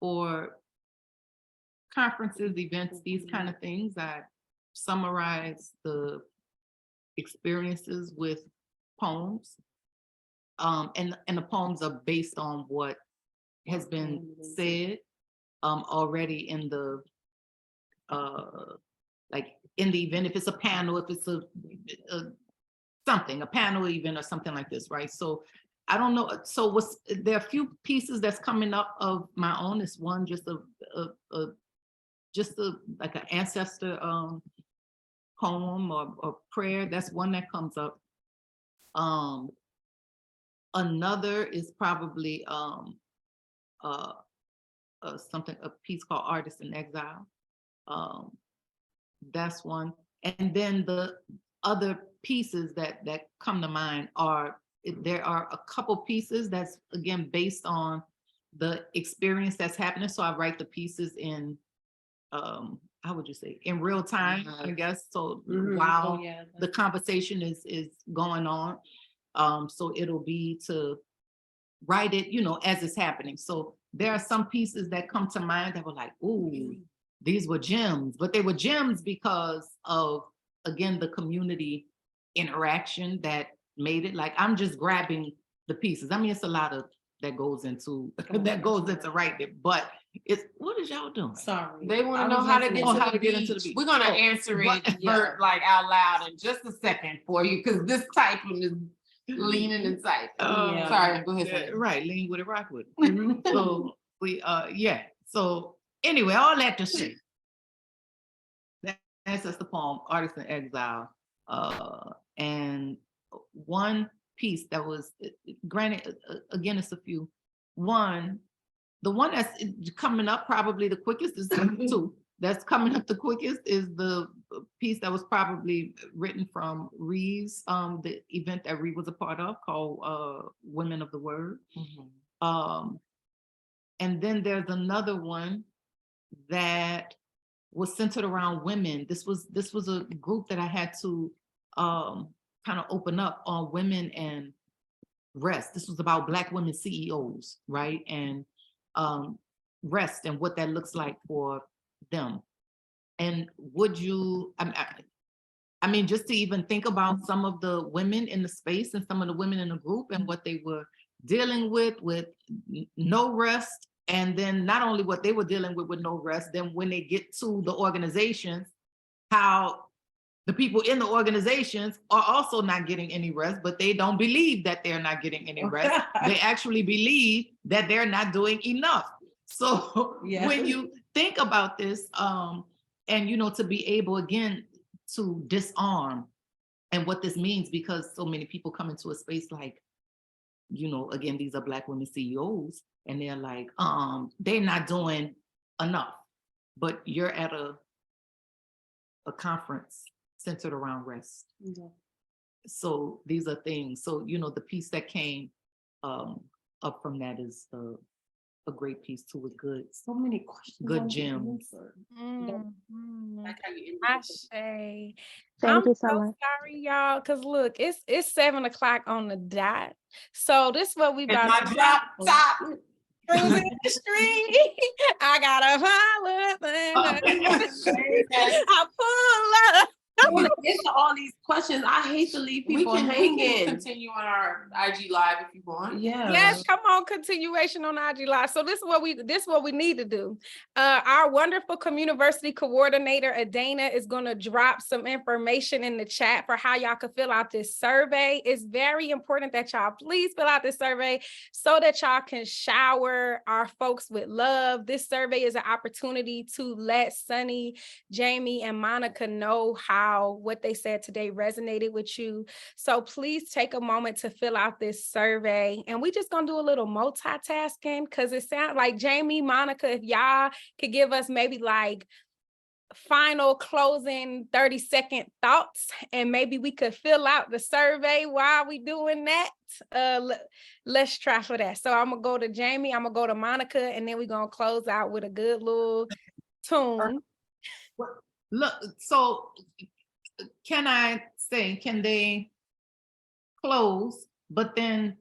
S2: for conferences, events, these kind of things, I summarize the experiences with poems. And the poems are based on what has been said already in the like in the event, if it's a panel, if it's a panel event or something like this, right? So I don't know. So there are a few pieces that's coming up of my own. It's one just like an ancestor poem or prayer. That's one that comes up. Another is probably a piece called Artist in Exile. That's one. And then the other pieces that come to mind there are a couple pieces that's again based on the experience that's happening. So I write the pieces in how would you say, in real time, I guess. So while the conversation is going on. So it'll be to write it, as it's happening. So there are some pieces that come to mind that were like, ooh, these were gems, but they were gems because of, again, the community interaction that made it. Like, I'm just grabbing the pieces. I mean, it's a lot of that goes into writing it, but it's, what is y'all doing?
S5: Sorry.
S4: They want to know how to get into the beat. We're gonna answer it like out loud in just a second for you, because this typing is leaning inside. Sorry, go ahead.
S2: Right, lean with it, rock with it. So we So anyway, all that to say, that's the poem, Artist in Exile. And one piece that was, granted, again, it's a few. The one that's coming up probably the quickest is two. That's coming up the quickest is the piece that was probably written from Reeves, the event that Reeves was a part of called Women of the Word. And then there's another one that was centered around women. This was a group that I had to kind of open up on women and rest. This was about Black women CEOs, right? And rest and what that looks like for them. And would you, I mean, just to even think about some of the women in the space and some of the women in the group and what they were dealing with no rest. And then not only what they were dealing with no rest, then when they get to the organizations, how the people in the organizations are also not getting any rest, but they don't believe that they're not getting any rest. They actually believe that they're not doing enough. So when you think about this, and to be able again to disarm and what this means, because so many people come into a space like, again, these are Black women CEOs, and they're like, they're not doing enough, but you're at a conference centered around rest. So these are things. So, the piece that came up from that is a great piece too, with so many questions, good gems.
S1: Ashè.
S7: Thank you so
S1: I'm
S7: much.
S1: sorry, y'all, because look, it's 7 o'clock on the dot. So this is what we about to
S4: drop top.
S1: Cruising the street. I gotta I pull up.
S5: Into all these questions, I hate to leave people hanging.
S4: We can continue on our IG Live if you want.
S1: Yes, come on, continuation on IG Live. So this is what we need to do. Our wonderful community coordinator, Adana, is going to drop some information in the chat for how y'all can fill out this survey. It's very important that y'all please fill out this survey so that y'all can shower our folks with love. This survey is an opportunity to let Sunni, Jamie, and Monica know how what they said today resonated with you. So please take a moment to fill out this survey. And we just gonna do a little multitasking because it sounds like Jamie, Monica, if y'all could give us maybe like final closing 30-second thoughts, and maybe we could fill out the survey while we doing that. Let's try for that. So I'm gonna go to Jamie, I'm gonna go to Monica, and then we're gonna close out with a good little tune.
S2: Look, so can I say, can they close? But then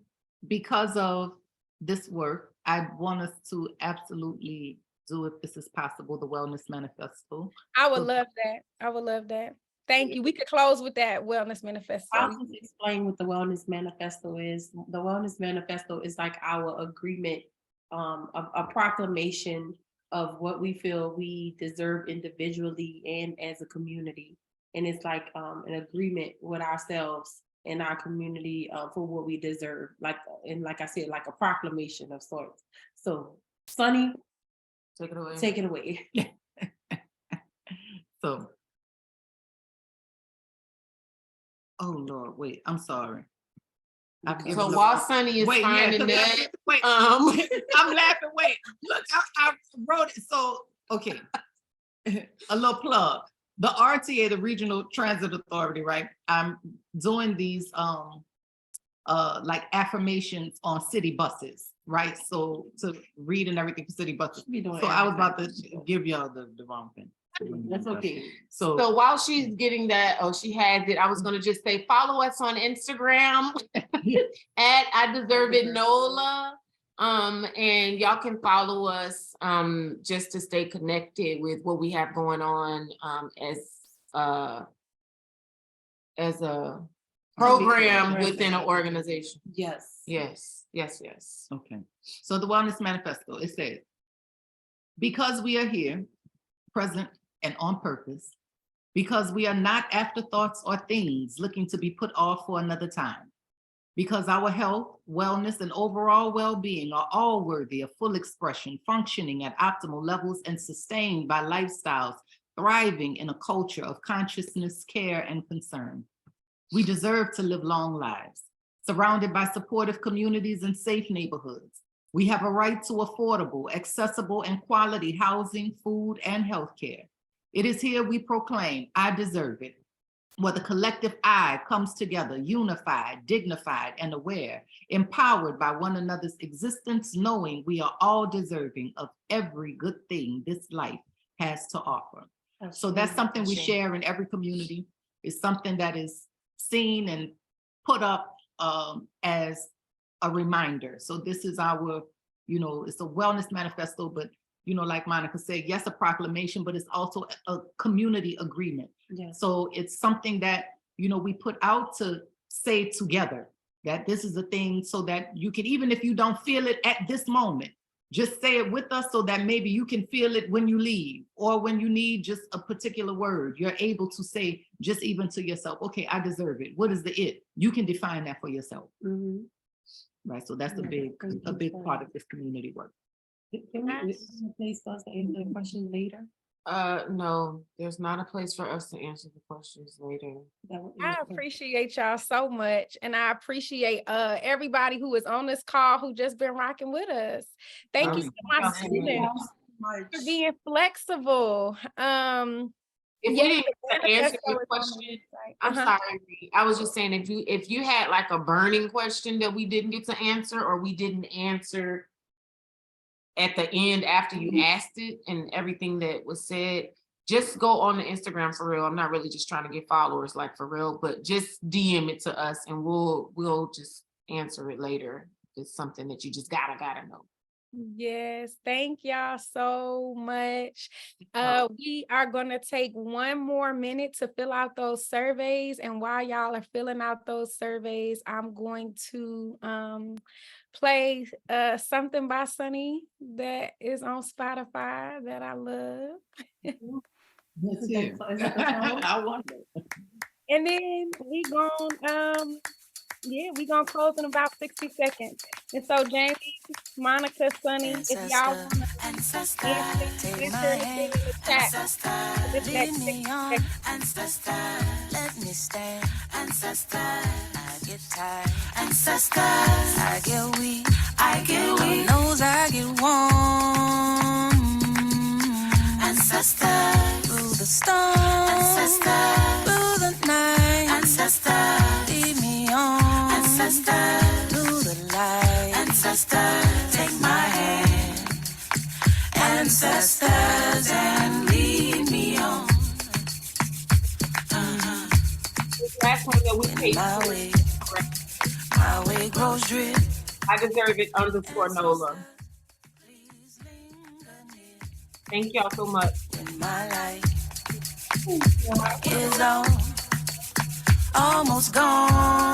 S2: because of this work, I want us to absolutely do, if this is possible, the Wellness Manifesto.
S1: I would love that. I would love that. Thank you. We could close with that Wellness Manifesto.
S5: I'll just explain what the Wellness Manifesto is. The Wellness Manifesto is like our agreement, a proclamation of what we feel we deserve individually and as a community. And it's like an agreement with ourselves and our community for what we deserve. Like I said, like a proclamation of sorts. So, Sunni,
S4: Take it away.
S5: take it away.
S2: So, oh Lord, wait, I'm sorry.
S4: So while Sunni is finding that,
S2: I'm laughing. Wait, look, I wrote it. So, okay, a little plug. The RTA, the Regional Transit Authority, right? I'm doing these like affirmations on city buses, right? So to read and everything for city buses. So I was about to give y'all the wrong thing.
S4: that's okay.
S2: So
S4: So while she's getting that, she has it. I was gonna just say, follow us on Instagram at I Deserve It NOLA. And y'all can follow us just to stay connected with what we have going on as a program within an organization.
S5: Yes.
S4: Yes.
S2: okay. So the Wellness Manifesto, it says, because we are here, present and on purpose, because we are not afterthoughts or things looking to be put off for another time, because our health, wellness, and overall well-being are all worthy of full expression, functioning at optimal levels and sustained by lifestyles thriving in a culture of consciousness, care, and concern. We deserve to live long lives, surrounded by supportive communities and safe neighborhoods. We have a right to affordable, accessible, and quality housing, food, and healthcare. It is here we proclaim, I deserve it, where the collective I comes together, unified, dignified, and aware, empowered by one another's existence, knowing we are all deserving of every good thing this life has to offer. So that's something we share in every community. It's something that is seen and put up as a reminder. So this is our, it's a wellness manifesto, but like Monica said, yes, a proclamation, but it's also a community agreement.
S5: Yes.
S2: So it's something that, we put out to say together that this is a thing, so that you can, even if you don't feel it at this moment, just say it with us so that maybe you can feel it when you leave, or when you need just a particular word, you're able to say just even to yourself, okay, I deserve it. What is the it? You can define that for yourself.
S5: Mm-hmm.
S2: Right, so that's a big part of this community work.
S5: Can we place us to answer the question later?
S4: No, there's not a place for us to answer the questions later.
S1: I appreciate y'all so much, and I appreciate everybody who is on this call who just been rocking with us. Thank you to my students for being flexible.
S4: If we didn't get to answer your question, I'm sorry. I was just saying, if you had like a burning question that we didn't get to answer, or we didn't answer at the end after you asked it and everything that was said, just go on the Instagram for real. I'm not really just trying to get followers, like for real, but just DM it to us and we'll just answer it later. It's something that you just gotta know.
S1: Yes, thank y'all so much. We are gonna take one more minute to fill out those surveys, and while y'all are filling out those surveys, I'm going to play something by Sunni that is on Spotify that I love.
S2: I wonder.
S1: And then we gonna close in about 60 seconds. And so Jamie, Monica, Sunni, if y'all wanna
S8: Ancestor,
S1: take my hand,
S8: Ancestor, let me stand. Ancestor, I get tired. Ancestor, I get weak. My nose, I get warm. Ancestor, through the storm. Ancestor, through the night. Ancestor, lead me on. Ancestor, through the light. Ancestor, take my hand. Ancestors, and lead me on. My way grows drip.
S4: I deserve it _Nola. Thank y'all so much.
S8: When my life is almost gone.